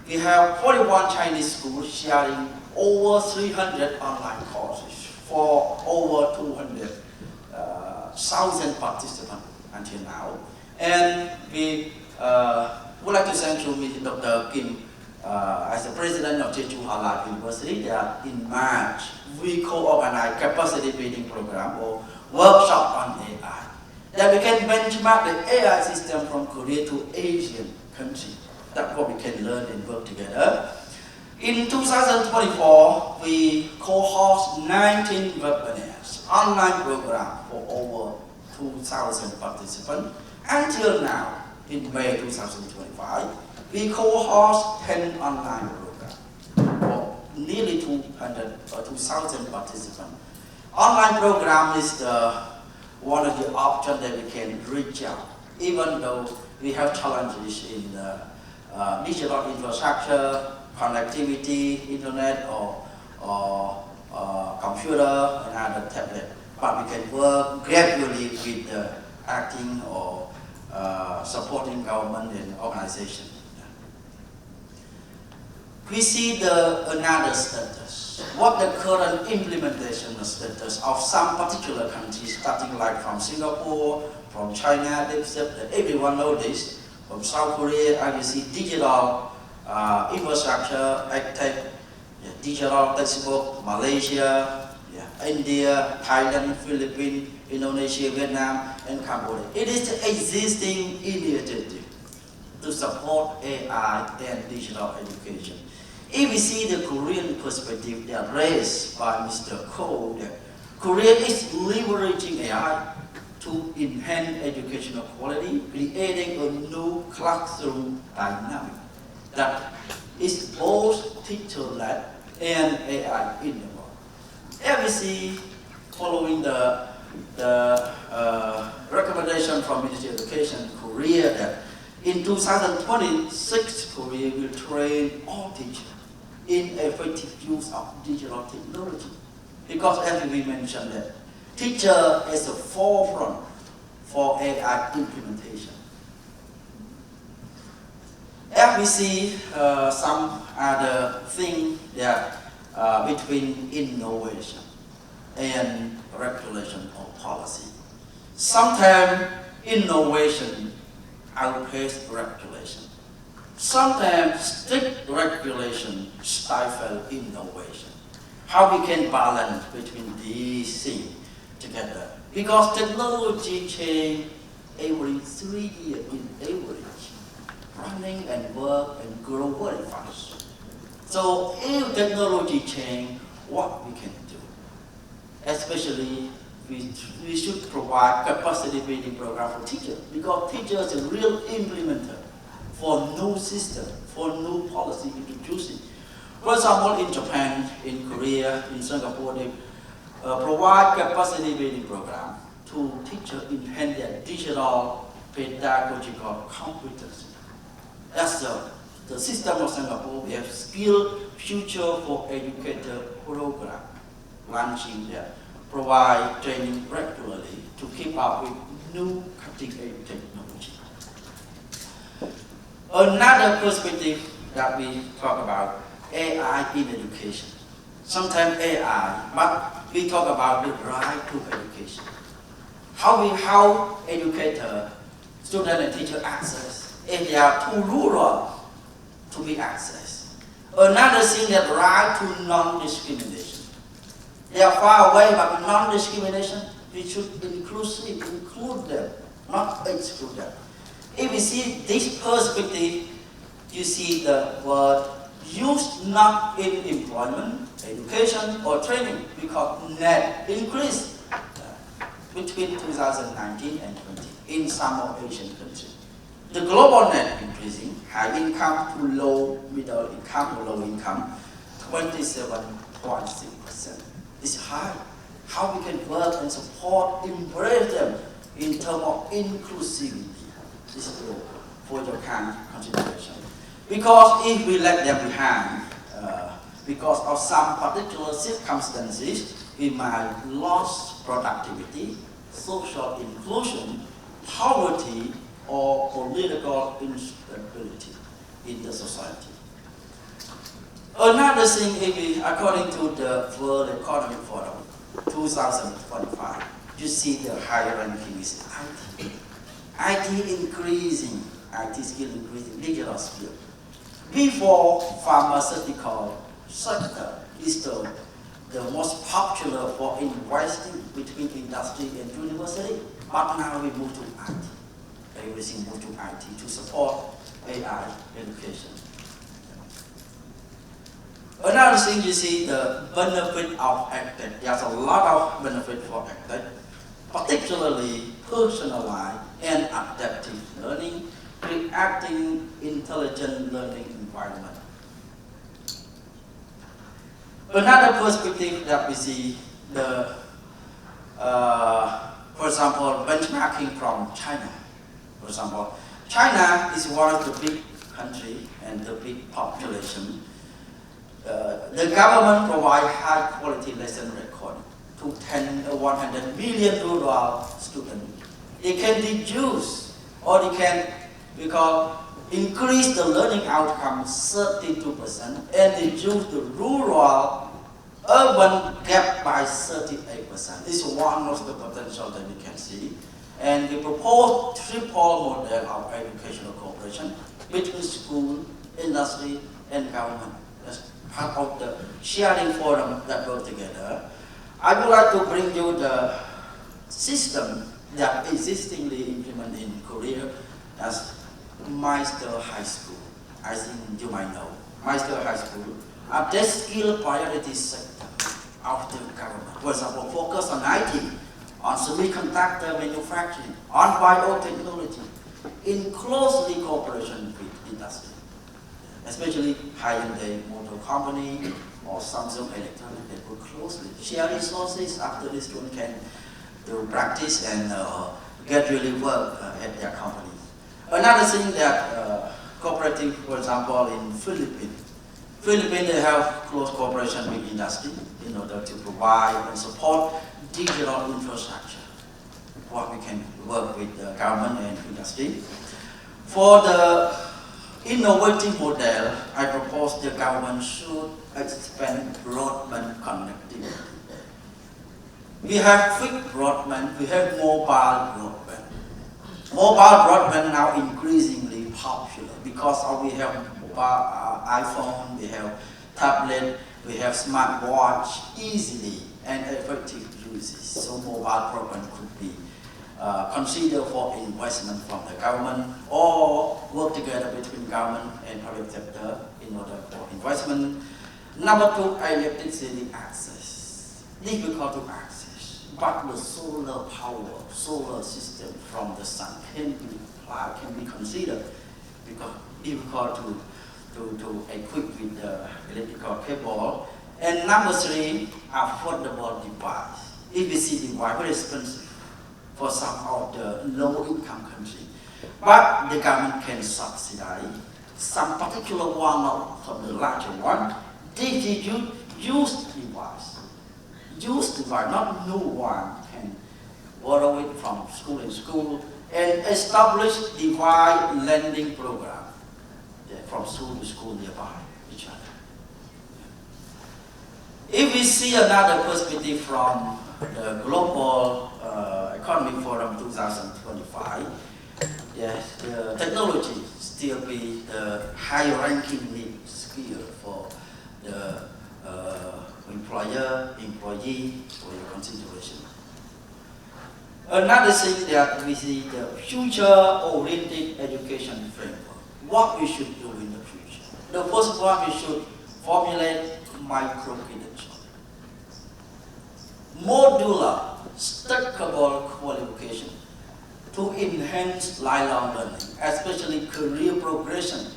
We have 41 Chinese schools sharing over 300 online courses for over 200,000 participants until now. And we would like to thank you, Dr. Kim, as the president of Jejuhanlade학교 University, that in March we co-organize capacity building program or workshop on AI. That we can benchmark the AI system from Korea to Asian countries. That's what we can learn and work together. In 2024, we co-host 19 webinars, online program for over 2,000 participants. Until now, in May 2025, we co-host 10 online programs for nearly 200 or 2,000 participants. Online program is one of the options that we can reach out, even though we have challenges in digital infrastructure, connectivity, internet, or computer and other tablet. But we can work gradually with acting or supporting government and organization. We see another status. What the current implementation status of some particular countries, starting like from Singapore, from China, everyone knows this. From South Korea, as you see, digital infrastructure, tech, digital textbook, Malaysia, India, Thailand, Philippines, Indonesia, Vietnam, and Cambodia. It is the existing initiative to support AI and digital education. If we see the Korean perspective that raised by Mr. Ko, that Korea is leveraging AI to enhance educational quality, creating a new classroom dynamic that is both teacher-led and AI in the world. As we see, following the recommendation from Ministry of Education, Korea, that in 2026, Korea will train all teachers in effective use of digital technology. Because as we mentioned that, teacher is the forefront for AI implementation. As we see some other thing that between innovation and regulation or policy. Sometimes innovation outpaces regulation. Sometimes strict regulation stifles innovation. How we can balance between these things together? Because technology change every 3 years in average, running and work and grow very fast. So if technology change, what we can do? Especially we should provide capacity building program for teachers, because teachers are real implementer for new system, for new policy introducing. For example, in Japan, in Korea, in Singapore, they provide capacity building program to teachers enhance their digital pedagogical competency. That's the system of Singapore. We have Skill Future for Educator program launching there, provide training regularly to keep up with new cutting-edge technology. Another perspective that we talk about, AI in education. Sometimes AI, but we talk about the right to education. How educator, student and teacher access, if they are too rural to be accessed. Another thing that right to non-discrimination. They are far away, but non-discrimination, we should include them, not exclude them. If we see this perspective, you see the word used not in employment, education, or training, because net increase between 2019 and 20 in some of Asian countries. The global net increasing, high income to low, middle income or low income, 27.6%. It's high. How we can work and support, embrace them in terms of inclusivity. This is for your kind consideration. Because if we let them behind, because of some particular circumstances, we might lose productivity, social inclusion, poverty, or political instability in the society. Another thing, according to the World Economic Forum 2025, you see the higher ranking is IT. IT increasing, IT skill increasing, digital skill. Before, pharmaceutical sector is the most popular for investing between industry and university, but now we move to IT. Everything move to IT to support AI education. Another thing you see, the benefit of EdTech. There's a lot of benefit for EdTech, particularly personalized and adaptive learning, creating intelligent learning environment. Another perspective that we see, for example, benchmarking from China. For example, China is one of the big countries and the big population. The government provides high quality lesson recording to 100 million rural students. They can reduce or they can increase the learning outcome 32% and reduce the rural urban gap by 38%. This is one of the potential that we can see. And we propose triple model of educational cooperation between school, industry, and government. As part of the sharing forum that work together. I would like to bring you the system that existingly implemented in Korea as Meister High School. I think you might know. Meister High School are the skill priority sector of the government. For example, focus on IT, on semiconductor manufacturing, on biotechnology, in closely cooperation with industry, especially Hyundai Motor Company or Samsung Electronics. They work closely, share resources after the student can do practice and get really work at their company. Another thing that cooperative, for example, in Philippines, they have close cooperation with industry in order to provide and support digital infrastructure. What we can work with the government and industry. For the innovative model, I propose the government should expand broadband connectivity. We have fixed broadband, we have mobile broadband. Mobile broadband now increasingly popular because we have iPhone, we have tablet, we have smartwatch, easily and effective uses. So mobile broadband could be considered for investment from the government or work together between government and private sector in order for investment. Number two, electricity access. Difficult to access, but the solar power, solar system from the sun can be considered because difficult to equip with the electrical cable. And number three, affordable device. EVC device, very expensive for some of the low-income countries. But the government can subsidize some particular one, not from the larger one. They use device. Use device, not new one, can borrow it from school and school and establish device lending program from school to school nearby each other. If we see another perspective from the Global Economic Forum 2025, yes, the technology still be the high-ranking need skill for the employer, employee, for your consideration. Another thing that we see the future-oriented education framework. What we should do in the future. The first one, we should formulate micro-credential. Modular, stackable qualification to to enhance lifelong learning, especially career progression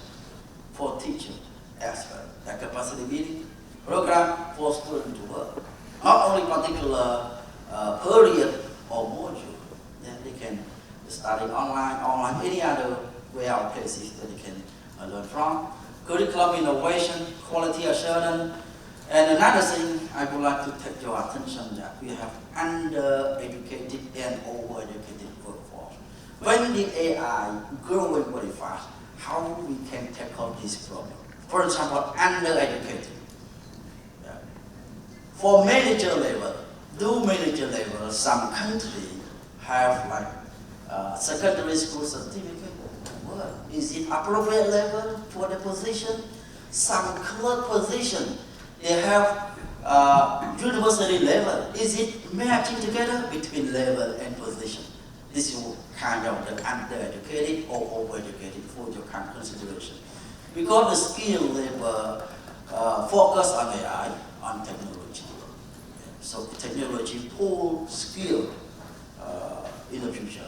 for teachers as well. The capacity building program for students to work, not only particular period or module. They can study online, any other way out places that they can learn from. Curriculum innovation, quality assurance, and another thing I would like to take your attention that we have under-educated and over-educated workforce. When the AI growing very fast, how we can tackle this problem? For example, under-educated. For manager level, some countries have like secondary school certificate. Well, is it appropriate level for the position? Some clerk position, they have university level. Is it matching together between level and position? This is kind of the under-educated or over-educated for your kind of consideration. Because the skill level focus on AI, on technology. So technology pull skill in the future.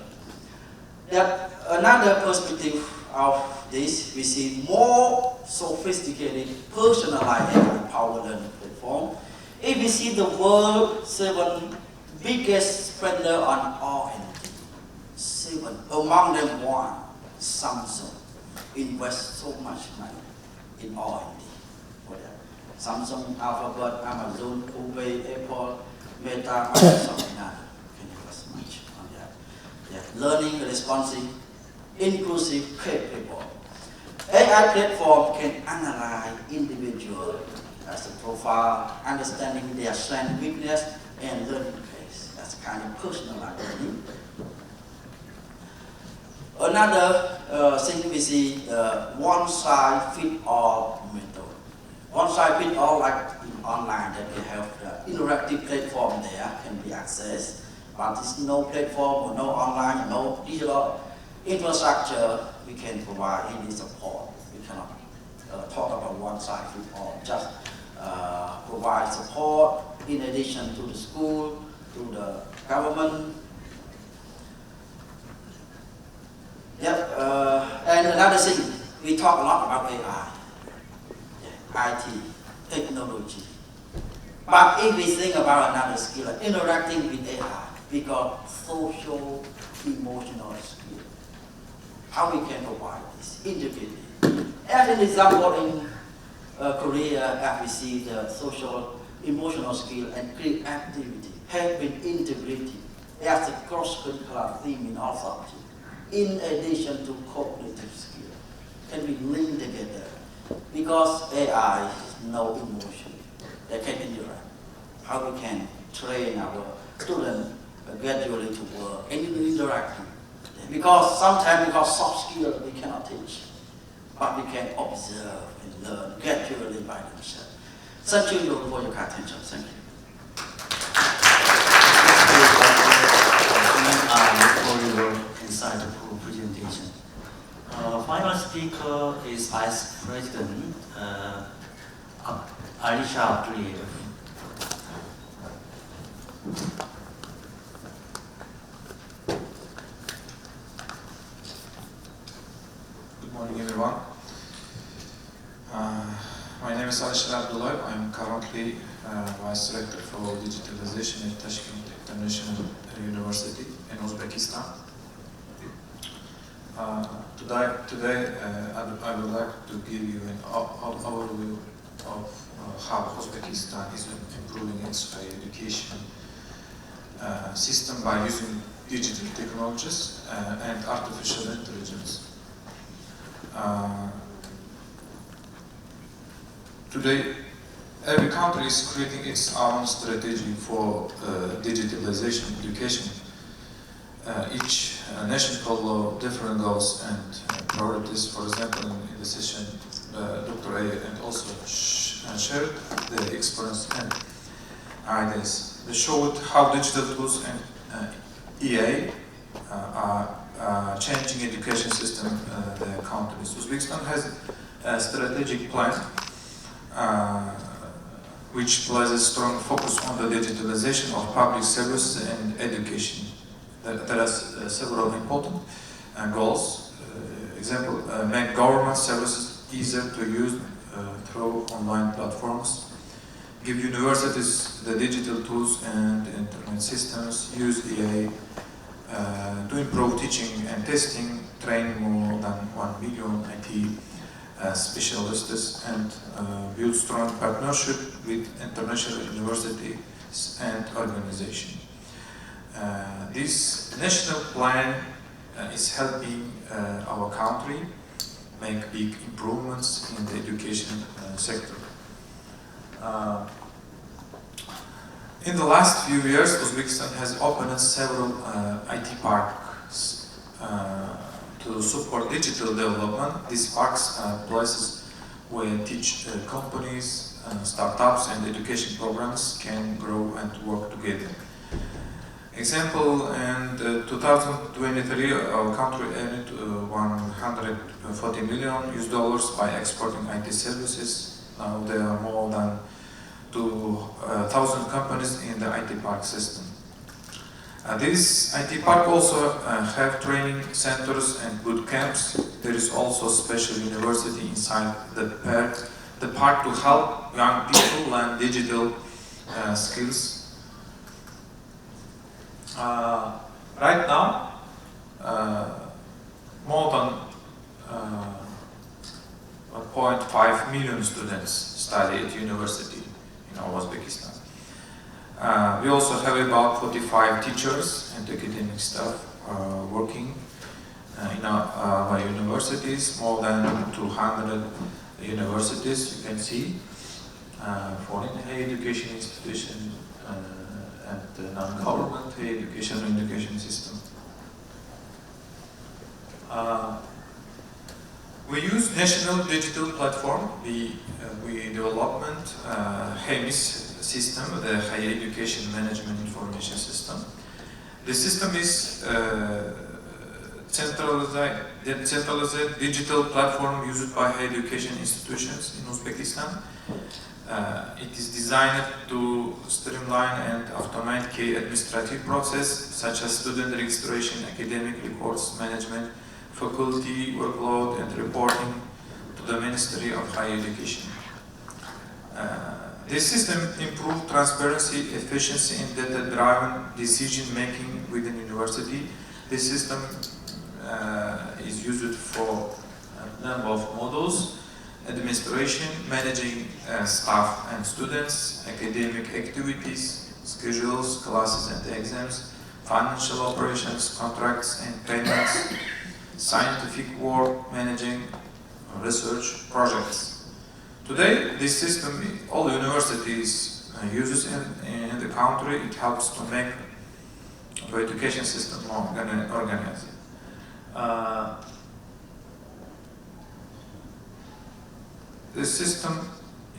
That another perspective of this, we see more sophisticated, personalized AI-powered learning platform. If we see the world's 7 biggest spender on R&D, 7, among them one, Samsung, invest so much money in R&D for that. Samsung, Alphabet, Amazon, Google, Apple, Meta, Microsoft, and others can invest much on that. Yeah. Learning responsive, inclusive, capable. AI platform can analyze individual as a profile, understanding their strength, weakness, and learning pace. That's kind of personalized learning. Another thing we see, the one-size-fits-all method. One-size-fits-all, like in online, that we have the interactive platform there can be accessed, but there's no platform or no online, no digital infrastructure we can provide any support. We cannot talk about one-size-fits-all, just provide support in addition to the school, to the government. Yep, and another thing, we talk a lot about AI, IT, technology. But if we think about another skill, like interacting with AI, we got social, emotional skill. How we can provide this integrated. As an example, in Korea, as we see the social, emotional skill and creativity have been integrated as a cross-curricular theme in all subjects. In addition to cognitive skill, can be linked together because AI has no emotion. They can interact. How we can train our students gradually to work and interacting. Because sometimes because soft skills we cannot teach, but we can observe and learn gradually by themselves. Thank you for your attention. Thank you. For your insightful presentation. Final speaker is Vice President Abdullah. Good morning, everyone. My name is Abdullah. I'm currently Vice Director for Digitalization at Ta슈ken트 International University in Uzbekistan. Today I would like to give you an overview of how Uzbekistan is improving its higher education system by using digital technologies and artificial intelligence. Today, every country is creating its own strategy for digitalization education. Each nation follows different goals and priorities. For example, in the session, Dr. A and also shared the experience and ideas. They showed how digital tools and EA are changing education system in the countries. Uzbekistan has a strategic plan which places strong focus on the digitalization of public services and education there are several important goals. Example, make government services easier to use through online platforms, give universities the digital tools and internet systems, use AI to improve teaching and testing, train more than 1 million IT specialists, and build strong partnership with international universities and organizations. This national plan is helping our country make big improvements in the education sector. In the last few years, Uzbekistan has opened several IT parks to support digital development. These parks are places where teach companies, startups and education programs can grow and work together. Example, in 2023, our country earned $140 million by exporting IT services. Now there are more than 2,000 companies in the IT park system. This IT park also have training centers and boot camps. There is also a special university inside the park to help young people learn digital skills. Right now, more than 1.5 million students study at university in Uzbekistan. We also have about 45 teachers and academic staff working in our universities, more than 200 universities, you can see, foreign higher education institutions, and the non-government higher education and education system. We use national digital platform. We development HEMIS system, the Higher Education Management Information System. The system is centralized digital platform used by higher education institutions in Uzbekistan. It is designed to streamline and automate key administrative processes such as student registration, academic records management, faculty workload, and reporting to the Ministry of Higher Education. This system improves transparency, efficiency, and data-driven decision-making within university. This system is used for a number of modules: administration, managing staff and students, academic activities, schedules, classes and exams, financial operations, contracts and payments, scientific work, managing research projects. Today, this system, all universities uses in the country. It helps to make the education system more organized. This system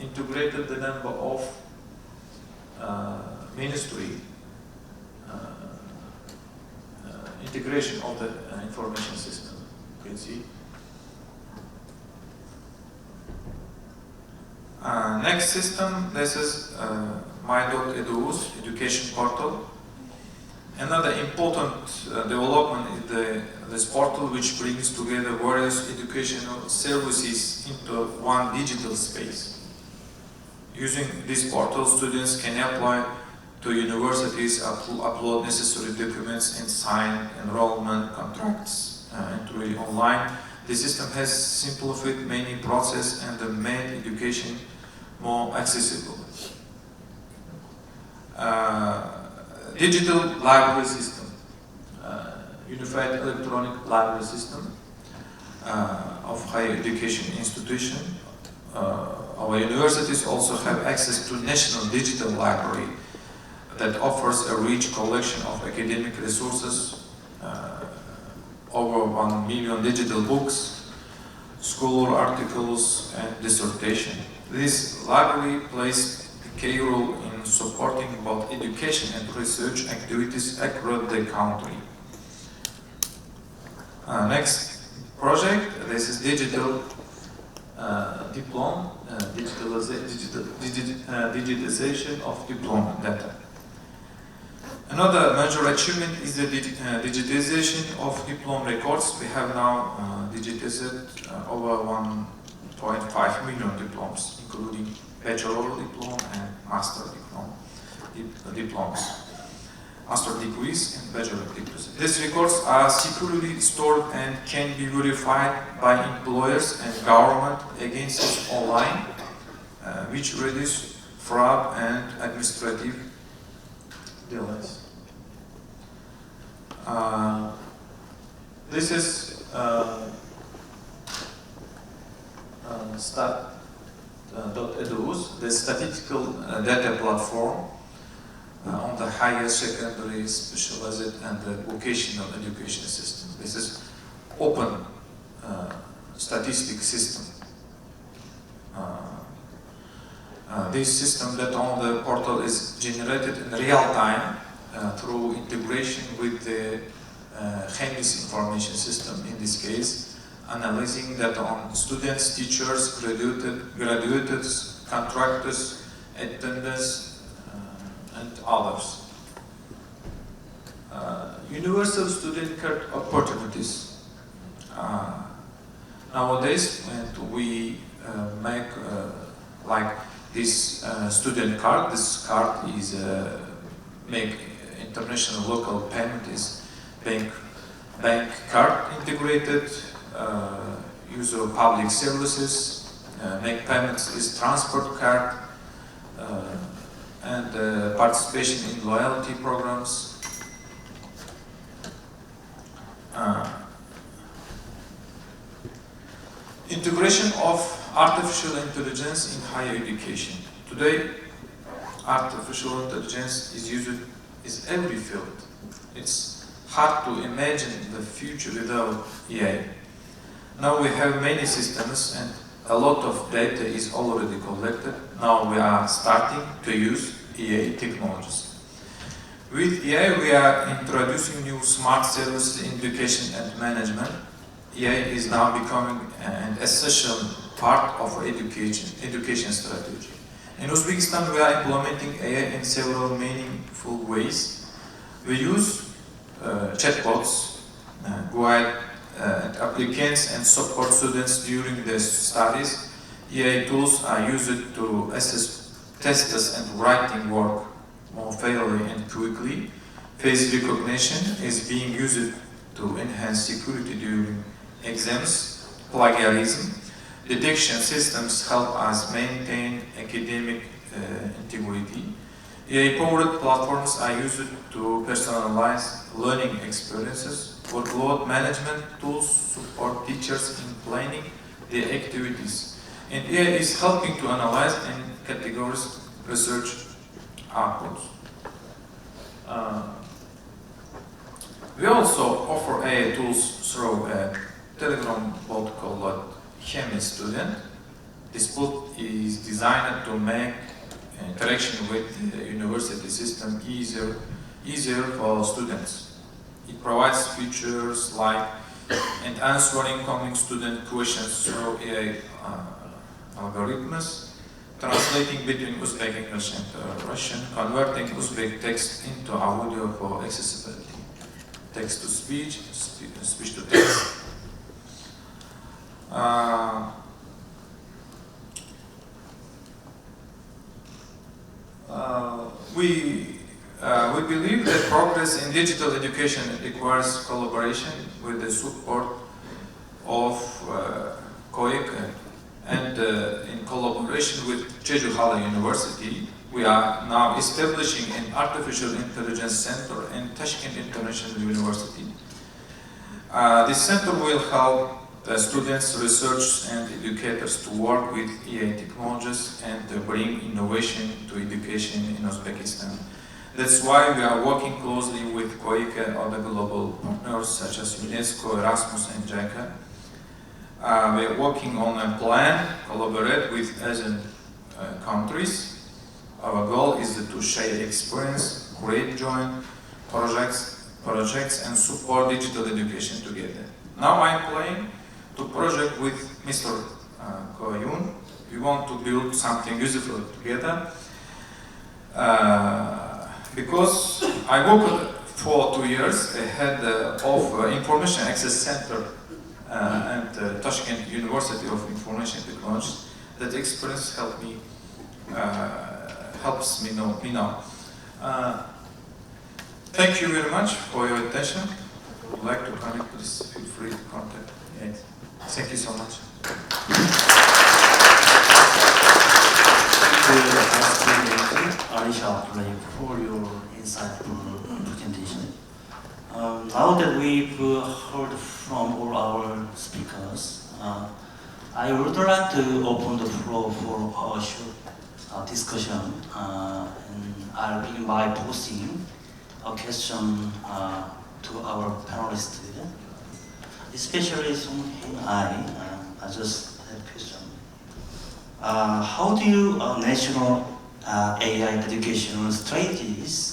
integrated the number of ministry integration of the information system. You can see. Next system, this is my.edu's education portal. Another important development is this portal, which brings together various educational services into one digital space. Using this portal, students can apply to universities, upload necessary documents, and sign enrollment contracts entry online. The system has simplified many processes and made education more accessible. Digital library system, unified electronic library system of higher education institution. Our universities also have access to national digital library that offers a rich collection of academic resources, over 1 million digital books, school articles, and dissertation. This library plays a key role in supporting both education and research activities across the country. Next project, this is digital diploma, digitization of diploma data. Another major achievement is the digitization of diploma records. We have now digitized over 1.5 million diplomas, including bachelor diploma and master diplomas, master degrees and bachelor degrees. These records are securely stored and can be verified by employers and government agencies online, which reduce fraud and administrative delays. This is stat.edu's, the statistical data platform on the higher secondary, specialized and vocational education system. This is open statistic system. This system that on the portal is generated in real time through integration with the HEMIS information system, in this case, analyzing data on students, teachers, graduates, contractors, attendants, and others. Universal student card opportunities. Nowadays, when we make like this student card, this card is make international local payment is bank card integrated, use of public services, make payments is transport card, and participation in loyalty programs. Integration of artificial intelligence in higher education. Today, artificial intelligence is used in every field. It's hard to imagine the future without AI. Now we have many systems and a lot of data is already collected. Now we are starting to use AI technologies. With AI, we are introducing new smart services in education and management. AI is now becoming an essential part of our education strategy. In Uzbekistan, we are implementing AI in several meaningful ways. We use chatbots, guide applicants and support students during their studies. AI tools are used to assess tests and writing work more fairly and quickly. Face recognition is being used to enhance security during exams. Plagiarism detection systems help us maintain academic integrity. AI-powered platforms are used to personalize learning experiences. Workload management tools support teachers in planning their activities. And AI is helping to analyze and categorize research outputs. We also offer AI tools through a Telegram bot called HEMIS Student. This bot is designed to make interaction with the university system easier for students. It provides features like answering incoming student questions through AI algorithms, translating between Uzbek English and Russian, converting Uzbek text into audio for accessibility, text to speech, speech to text. We believe that progress in digital education requires collaboration with the support of COEC, and in collaboration with Jeju University, we are now establishing an artificial intelligence center in Ta슈켄트 International University. This center will help students, researchers, and educators to work with AI technologies and to bring innovation to education in Uzbekistan. That's why we are working closely with COEC and other global partners such as UNESCO, Erasmus, and JICA. We are working on a plan, collaborate with Asian countries. Our goal is to share experience, create joint projects, and support digital education together. Now I'm planning to project with Mr. Koyun. We want to build something useful together. because I worked for 2 years head of Information Access Center and Taşkent University of Information Technology. That experience helps me now. Thank you very much for your attention. If you would like to connect, please feel free to contact me. Thank you so much. Aisha, for your insightful presentation. Now that we've heard from all our speakers, I would like to open the floor for a short discussion, and I'll begin by posing a question to our panelists, especially Song Heng. I just have a question. How do you national AI educational strategies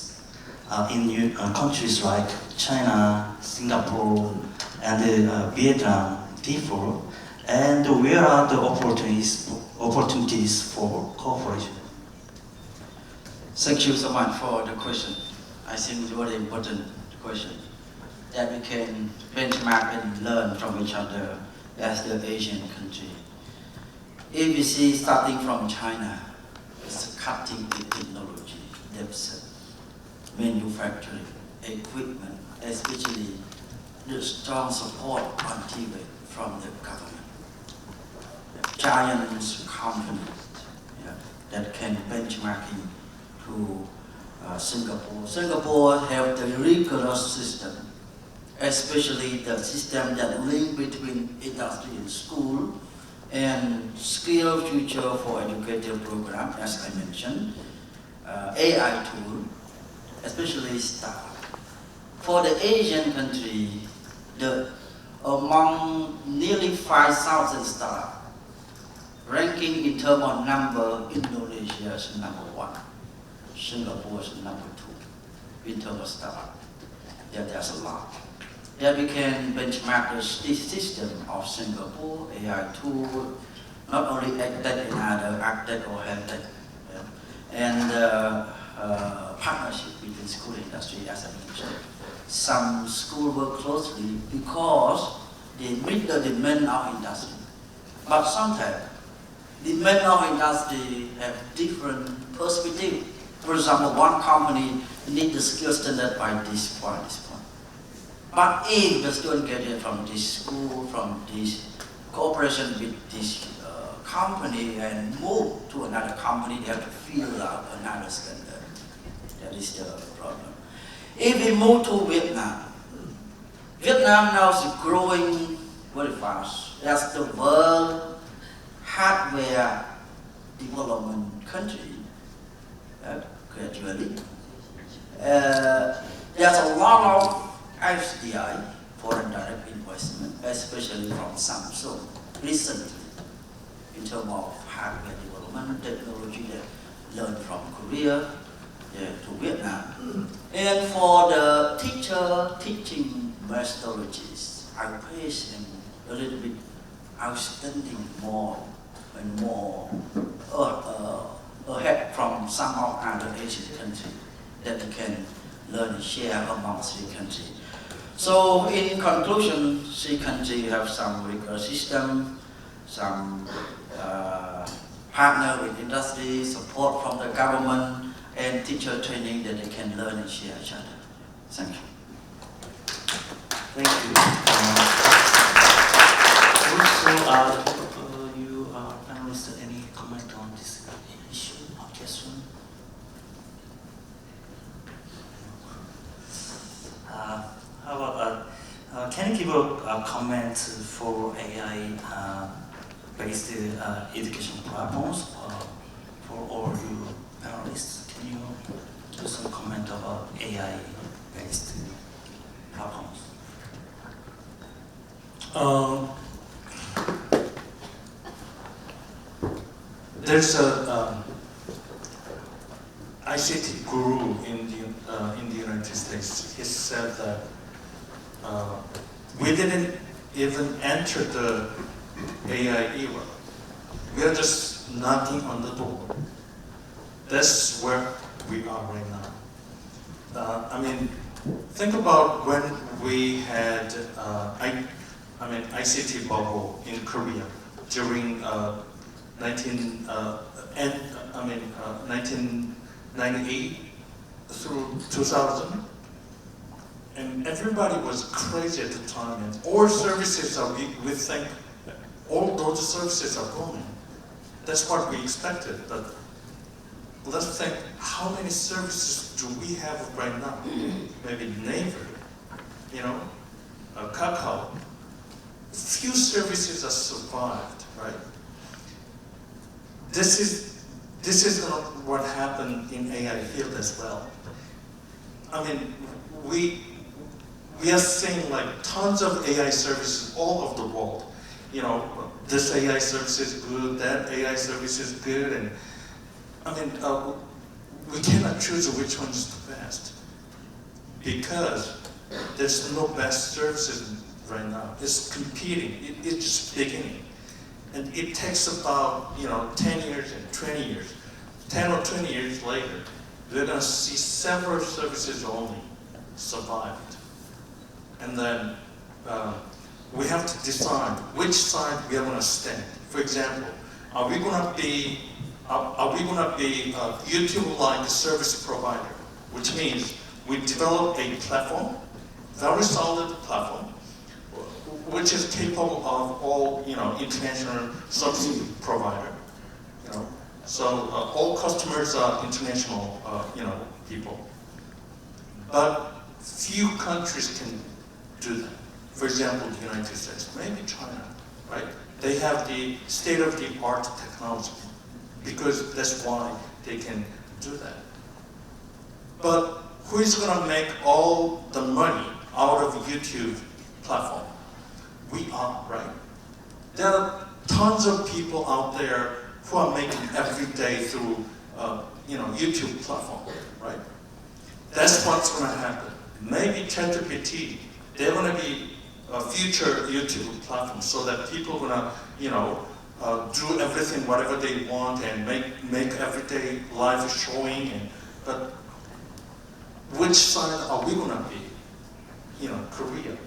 in countries like China, Singapore, and Vietnam differ, and where are the opportunities for cooperation? Thank you so much for the question. I think it's a very important question that we can benchmark and learn from each other as the Asian country. If we see starting from China, it's cutting edge technology, themselves, manufacturing, equipment, especially the strong support on TV from the government. Giant companies that can benchmarking to Singapore. Singapore have the rigorous system, especially the system that link between industry and school, and skill future for educative program, as I mentioned, AI tool, especially STAR. For the Asian country, among nearly 5,000 STAR, ranking in terms of number, Indonesia is number 1, Singapore is number 2 in terms of STAR. There's a lot. There we can benchmark the system of Singapore, AI tool, not only AgTech and other AgTech or HealthTech, and partnership between school and industry, as I mentioned. Some schools work closely because they meet the demand of industry. But sometimes, demand of industry have different perspective. For example, one company needs the skill standard by this point. But if the student get it from this school, from this cooperation with this company and move to another company, they have to fill out another standard. That is the problem. If we move to Vietnam, Vietnam now is growing very fast. That's the world hardware development country, gradually. There's a lot of FDI, foreign direct investment, especially from Samsung recently, in terms of hardware development, technology that learned from Korea to Vietnam. And for the teaching methodologies, I praise them a little bit outstanding more and more ahead from some of other Asian countries that we can learn and share among three countries. So in conclusion, three countries have some rigorous system, some partner with industry, support from the government, and teacher training that they can learn and share each other. Thank you. Thank you. Also, you panelists, any comment on this issue or question? How about, can you give a comment for AI-based education platforms for all you panelists? Can you do some comment about AI-based platforms? There's a ICT guru in the United States. He said that we didn't even enter the AI era. We are just knocking on the door. That's where we are right now. I mean, think about when we had ICT bubble in Korea during 1998 through 2000, and everybody was crazy at the time, and all services are, we think all those services are booming. That's what we expected, but let's think, how many services do we have right now? Maybe Naver, Kakao. Few services have survived, right? This is not what happened in AI field as well. I mean, we are seeing like tons of AI services all over the world. This AI service is good, that AI service is good, and I mean, we cannot choose which one is the best because there's no best services right now. It's competing. It's just beginning, and it takes about 10 years and 20 years, 10 or 20 years later, we're going to see several services only survived, and then we have to decide which side we are going to stand. For example, are we going to be YouTube-like service provider, which means we develop a platform, very solid platform, which is capable of all international service provider. So all customers are international people, but few countries can do that. For example, the United States, maybe China, right? They have the state-of-the-art technology because that's why they can do that. But who is going to make all the money out of YouTube platform? We are, right? There are tons of people out there who are making every day through YouTube platform, right? That's what's going to happen. Maybe ChatGPT, they're going to be a future YouTube platform so that people are going to, do everything, whatever they want, and make everyday live showing. But which side are we going to be? Korea,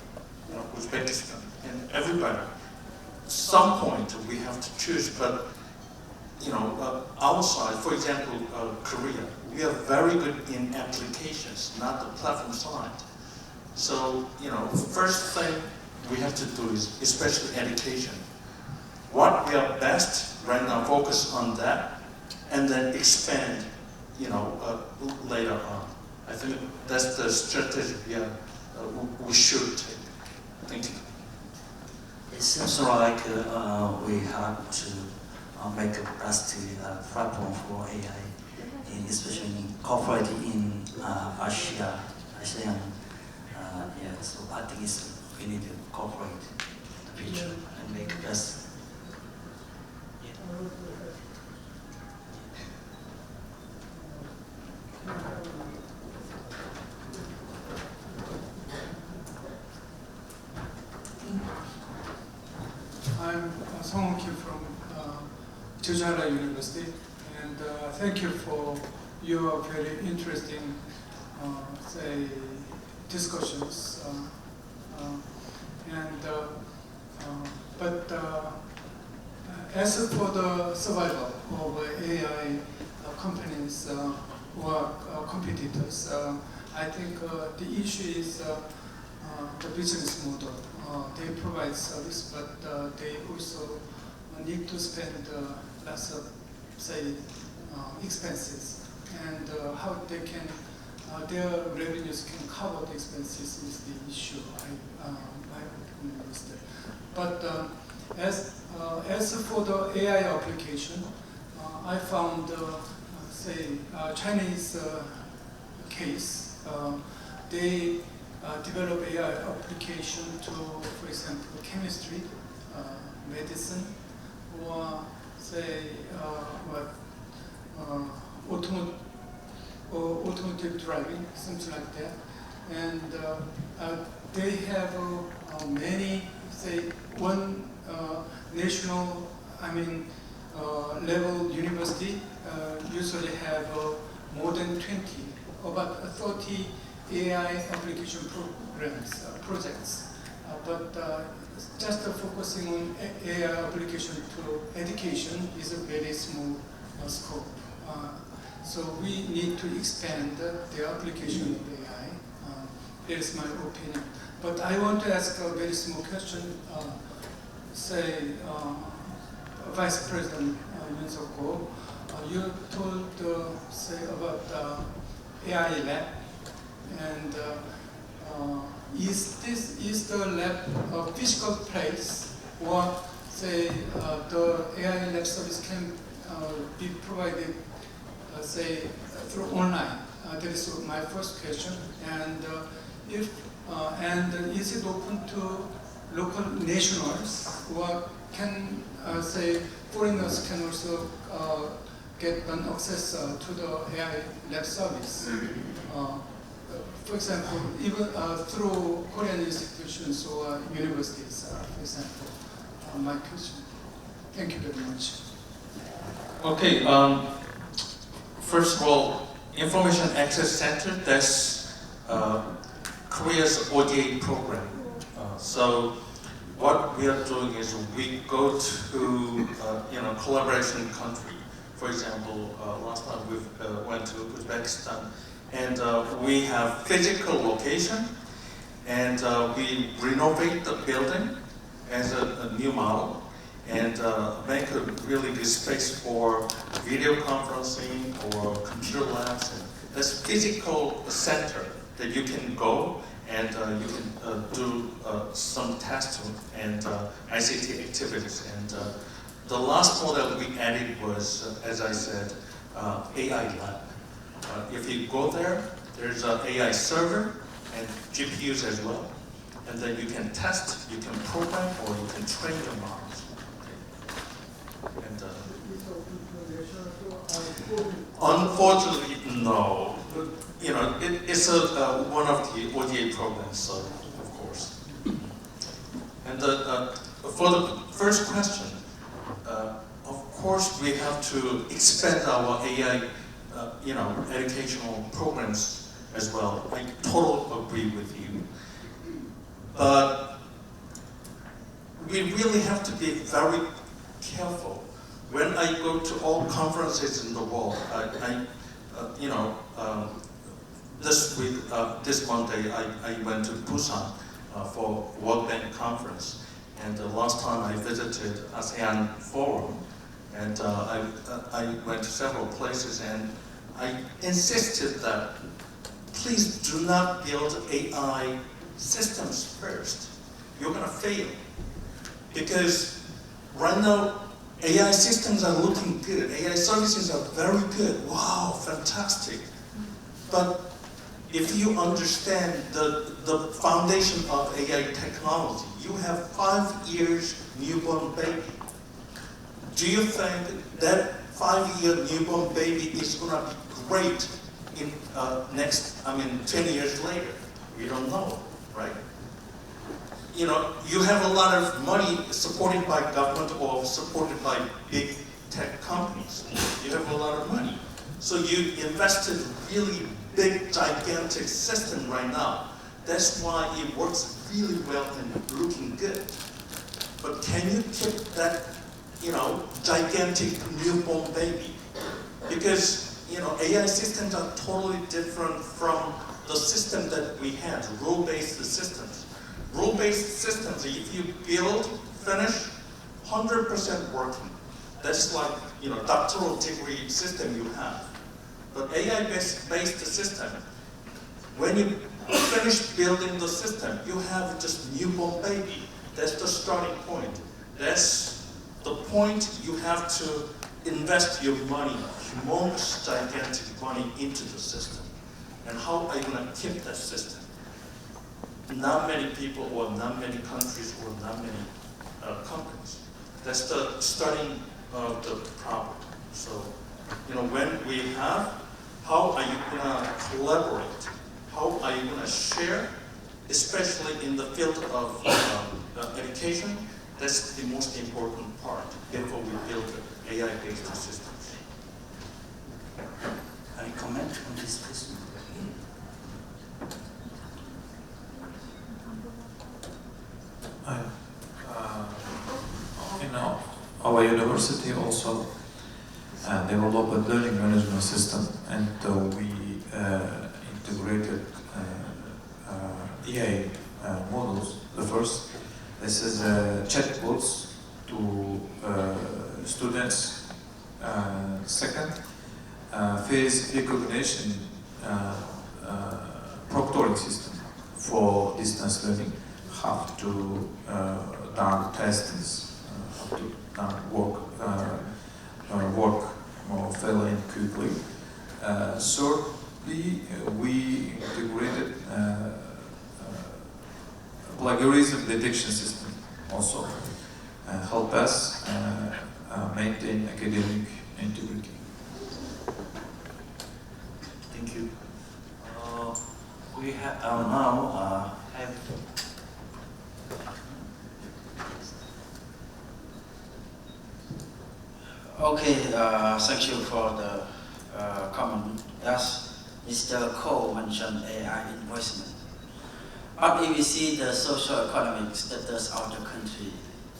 Uzbekistan, and everybody. At some point we have to choose, but our side, for example, Korea, we are very good in applications, not the platform side. So, first thing we have to do is, especially education. What we are best right now, focus on that, and then expand, later on. I think that's the strategy we should take. Thank you. It seems like we have to make a best platform for AI, especially incorporated in ASEAN. So I think we need to incorporate the future and make the best. I'm Song Kim from Jejuhanla University, and thank you for your very interesting, discussions. But as for the survival of AI companies or competitors, I think the issue is the business model. They provide service, but they also need to spend lots of, expenses, and how they can, their revenues can cover the expenses is the issue. I understand. But as for the AI application, I found, Chinese case. They develop AI application to, for example, chemistry, medicine, or automotive driving, something like that. And they have many, one national, level university usually have more than 20 about 30 AI application projects, but just focusing on AI application to education is a very small scope. So we need to expand the application of AI. That is my opinion. But I want to ask a very small question. Say, Vice President Yoon Suk-ko, you told, say, about AI lab, and is the lab a physical place, or say the AI lab service can be provided, say, through online? That is my first question. And and is it open to local nationals, or can say foreigners can also get an access to the AI lab service? For example, even through Korean institutions or universities, for example. My question. Thank you very much. Okay. First of all, Information Access Center, that's Korea's ODA program. So what we are doing is we go to collaboration country. For example, last time we went to Uzbekistan, and we have physical location, and we renovate the building as a new model, and make a really good space for video conferencing or computer labs. And that's physical center that you can go and you can do some testing and ICT activities. And the last model we added was, as I said, AI lab. If you go there, there's an AI server and GPUs as well. And then you can test, you can program, or you can train your models. Okay. And, unfortunately, no. You know, it's one of the ODA programs, so of course. And for the first question, of course we have to expand our AI, educational programs as well. I totally agree with you. But we really have to be very careful. When I go to all conferences in the world, this Monday I went to Busan for World Bank conference, and the last time I visited ASEAN Forum, and I went to several places, and I insisted that please do not build AI systems first. You're gonna fail. Because right now, AI systems are looking good. AI services are very good. Wow, fantastic. But if you understand the foundation of AI technology, you have 5 years newborn baby. Do you think that 5-year newborn baby is gonna be great in 10 years later? We don't know, right? You know, you have a lot of money supported by government or supported by big tech companies. You have a lot of money. So you invested really big, gigantic system right now. That's why it works really well and looking good. But can you keep that, gigantic newborn baby? Because, AI systems are totally different from the system that we had, rule-based systems. Rule-based systems, if you build, finish, 100% working. That's like, doctoral degree system you have. But AI-based system, when you finish building the system, you have just newborn baby. That's the starting point. That's the point you have to invest your money, humongous, gigantic money into the system. And how are you going to keep that system? Not many people, or not many countries, or not many companies. That's the starting of the problem. So, when we have, how are you going to collaborate? How are you going to share, especially in the field of education? That's the most important part before we build AI-based systems. Any comment on this question? our university also developed a learning management system, and we integrated EA models. The first, this is chatbots to students. Second, face recognition proctoring system for distance learning. Have to done tests, have to done work more fairly and quickly. Thirdly, we integrated plagiarism detection system also help us maintain academic integrity. Thank you. We have now have. Okay, thank you for the comment. As Mr. Cole mentioned, AI investment. But if we see the socio-economic status of the country,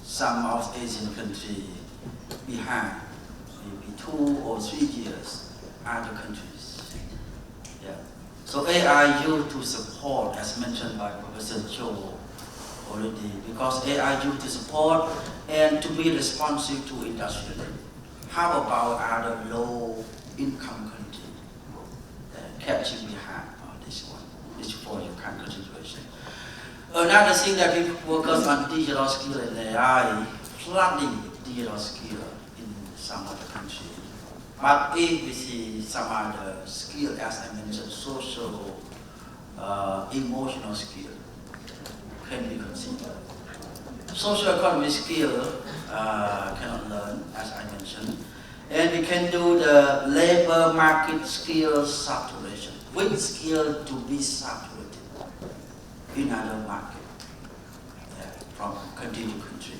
some of Asian countries behind, maybe 2 or 3 years, other countries. Yeah. So AI used to support, as mentioned by Professor Cho already, because AI used to support and to be responsive to industry. How about other low-income countries catching behind on this one? This for your country situation. Another thing that we focus on digital skill and AI, flooding digital skill in some other countries. But if we see some other skill, as I mentioned, social, emotional skill can be considered. Socio-economic skill cannot learn, as I mentioned, and we can do the labor market skill saturation. Which skill to be saturated in other market, from country to country,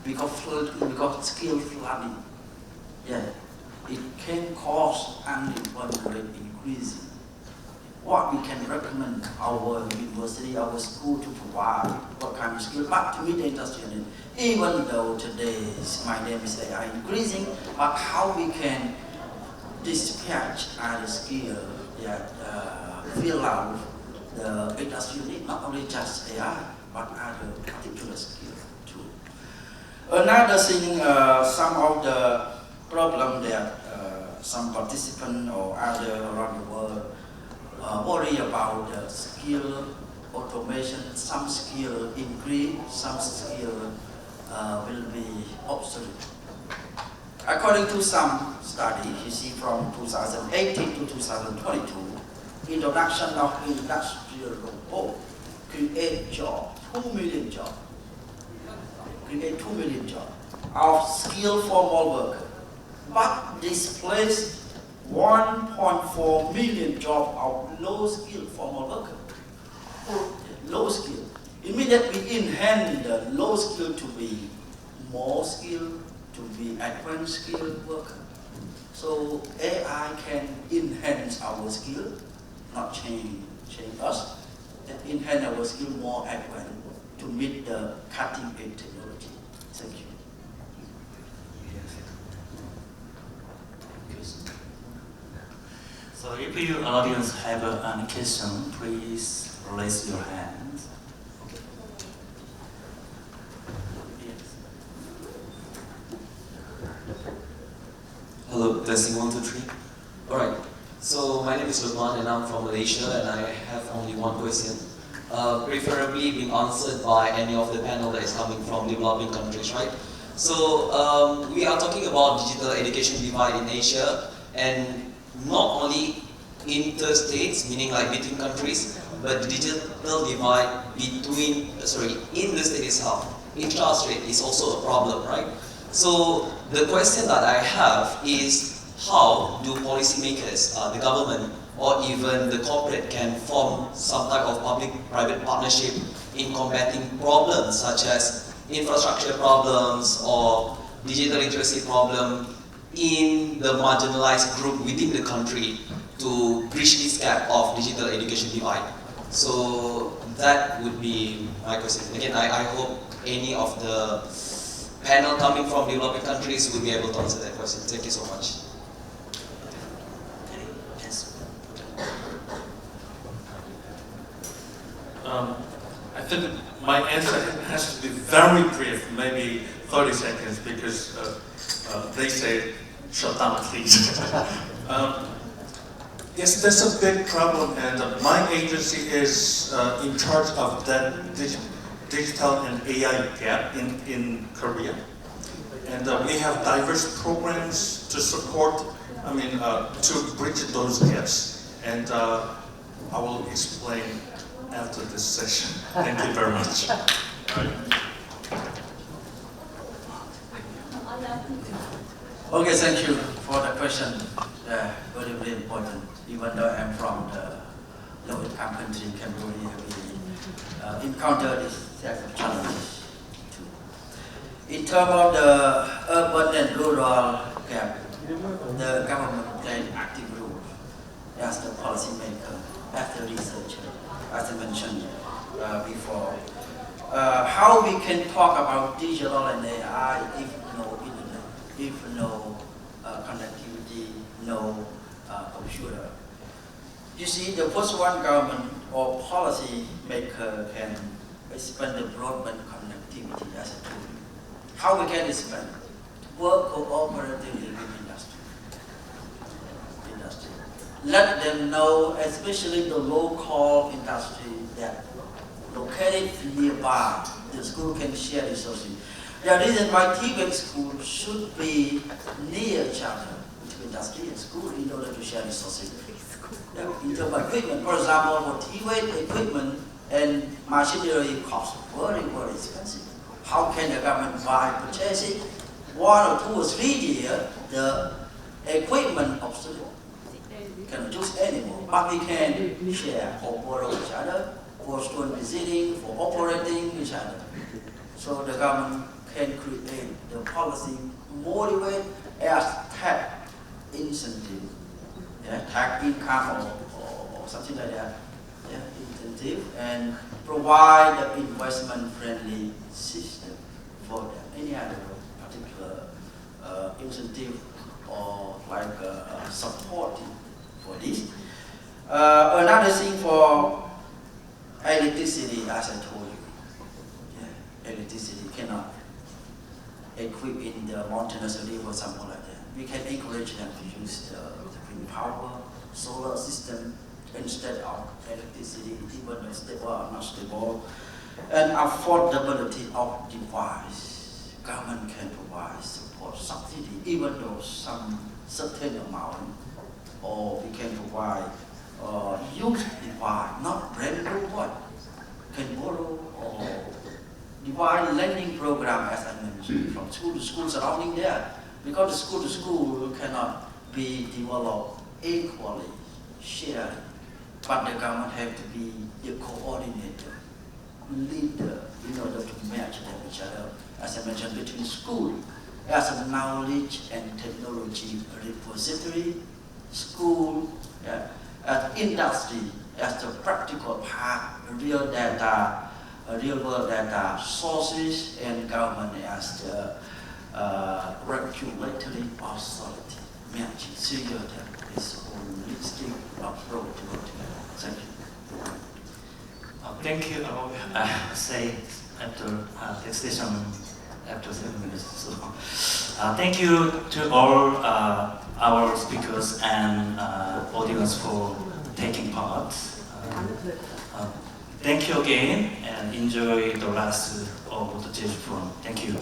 because skill flooding, it can cause unemployment rate increasing. What we can recommend our university, our school to provide, what kind of skill, but to meet the industry need. Even though today's my name is AI increasing, but how we can dispatch other skill that fill out the industry need, not only just AI, but other particular skill too. Another thing, some of the problem that some participants or other around the world worry about the skill automation. Some skill increase, some skill will be obsolete. According to some study, you see from 2018 to 2022, introduction of industrial robot create job, 2 million jobs. Create 2 million jobs of skilled formal workers, but displaced 1.4 million jobs of low-skilled formal workers. Low skill. Immediately we enhance the low skill to be more skilled, to be advanced skilled worker. So AI can enhance our skill, not change us, and enhance our skill more advanced to meet the cutting-edge technology. Thank you. So if your audience have any question, please raise your hand. Okay. Yes. Hello, testing 1, 2, 3. Alright, so my name is Lukman and I'm from Malaysia and I have only one question. Preferably being answered by any of the panel that is coming from developing countries, right? So we are talking about digital education divide in Asia, and not only interstates, meaning like between countries, but the digital divide between, in the state itself, intrastate is also a problem, right? So the question that I have is, how do policymakers, the government, or even the corporate can form some type of public-private partnership in combating problems such as infrastructure problems or digital literacy problem in the marginalized group within the country to bridge this gap of digital education divide? So that would be my question. Again, I hope any of the panel coming from developing countries will be able to answer that question. Thank you so much. I think my answer has to be very brief, maybe 30 seconds, because they say, shut down please. Yes, that's a big problem, and my agency is in charge of that digital and AI gap in Korea. And we have diverse programs to support, to bridge those gaps. And I will explain after this session. Thank you very much. Okay, thank you for the question. Very, very important. Even though I'm from the low-income country, Cambodia, we encounter this set of challenges too. In terms of the urban and rural gap, the government played an active role as the policymaker, as the researcher, as I mentioned before. How we can talk about digital and AI if no internet, if no connectivity, no computer. You see, the first one government or policy maker can expand the broadband connectivity as a tool. How we can expand? Work cooperatively with industry. Let them know, especially the local industry that located nearby, the school can share resources. The reason why TVET school should be near each other, between industry and school, in order to share resources. In terms of equipment, for example, for TVET equipment and machinery cost very, very expensive. How can the government buy, purchase it? 1 or 2 or 3 years, the equipment obsolete. Cannot use anymore, but we can share or borrow each other for student visiting, for operating each other. So the government can create the policy, motivate as tax incentive, tax income or something like that, incentive, and provide the investment-friendly system for them. Any other particular incentive or like supporting for this. Another thing for electricity, as I told you, electricity cannot equip in the mountainous area or something like that. We can encourage them to use the wind power, solar system instead of electricity, even though stable or not stable. And affordability of device. Government can provide support, subsidy, even though some certain amount, or we can provide used device, not brand new one. Can borrow or divide lending program, as I mentioned, from school to school surrounding there. Because the school to school cannot be developed equally, shared. But the government have to be the coordinator, leader, in order to match them each other, as I mentioned, between school as a knowledge and technology repository, school as industry, as the practical part, real data, real world data sources, and government as the regulatory authority, matching together this holistic approach to go together. Thank you. Thank you. I say after the session, after 7 minutes. So, thank you to all our speakers and audience for taking part. Thank you again and enjoy the rest of the Jeju Forum. Thank you.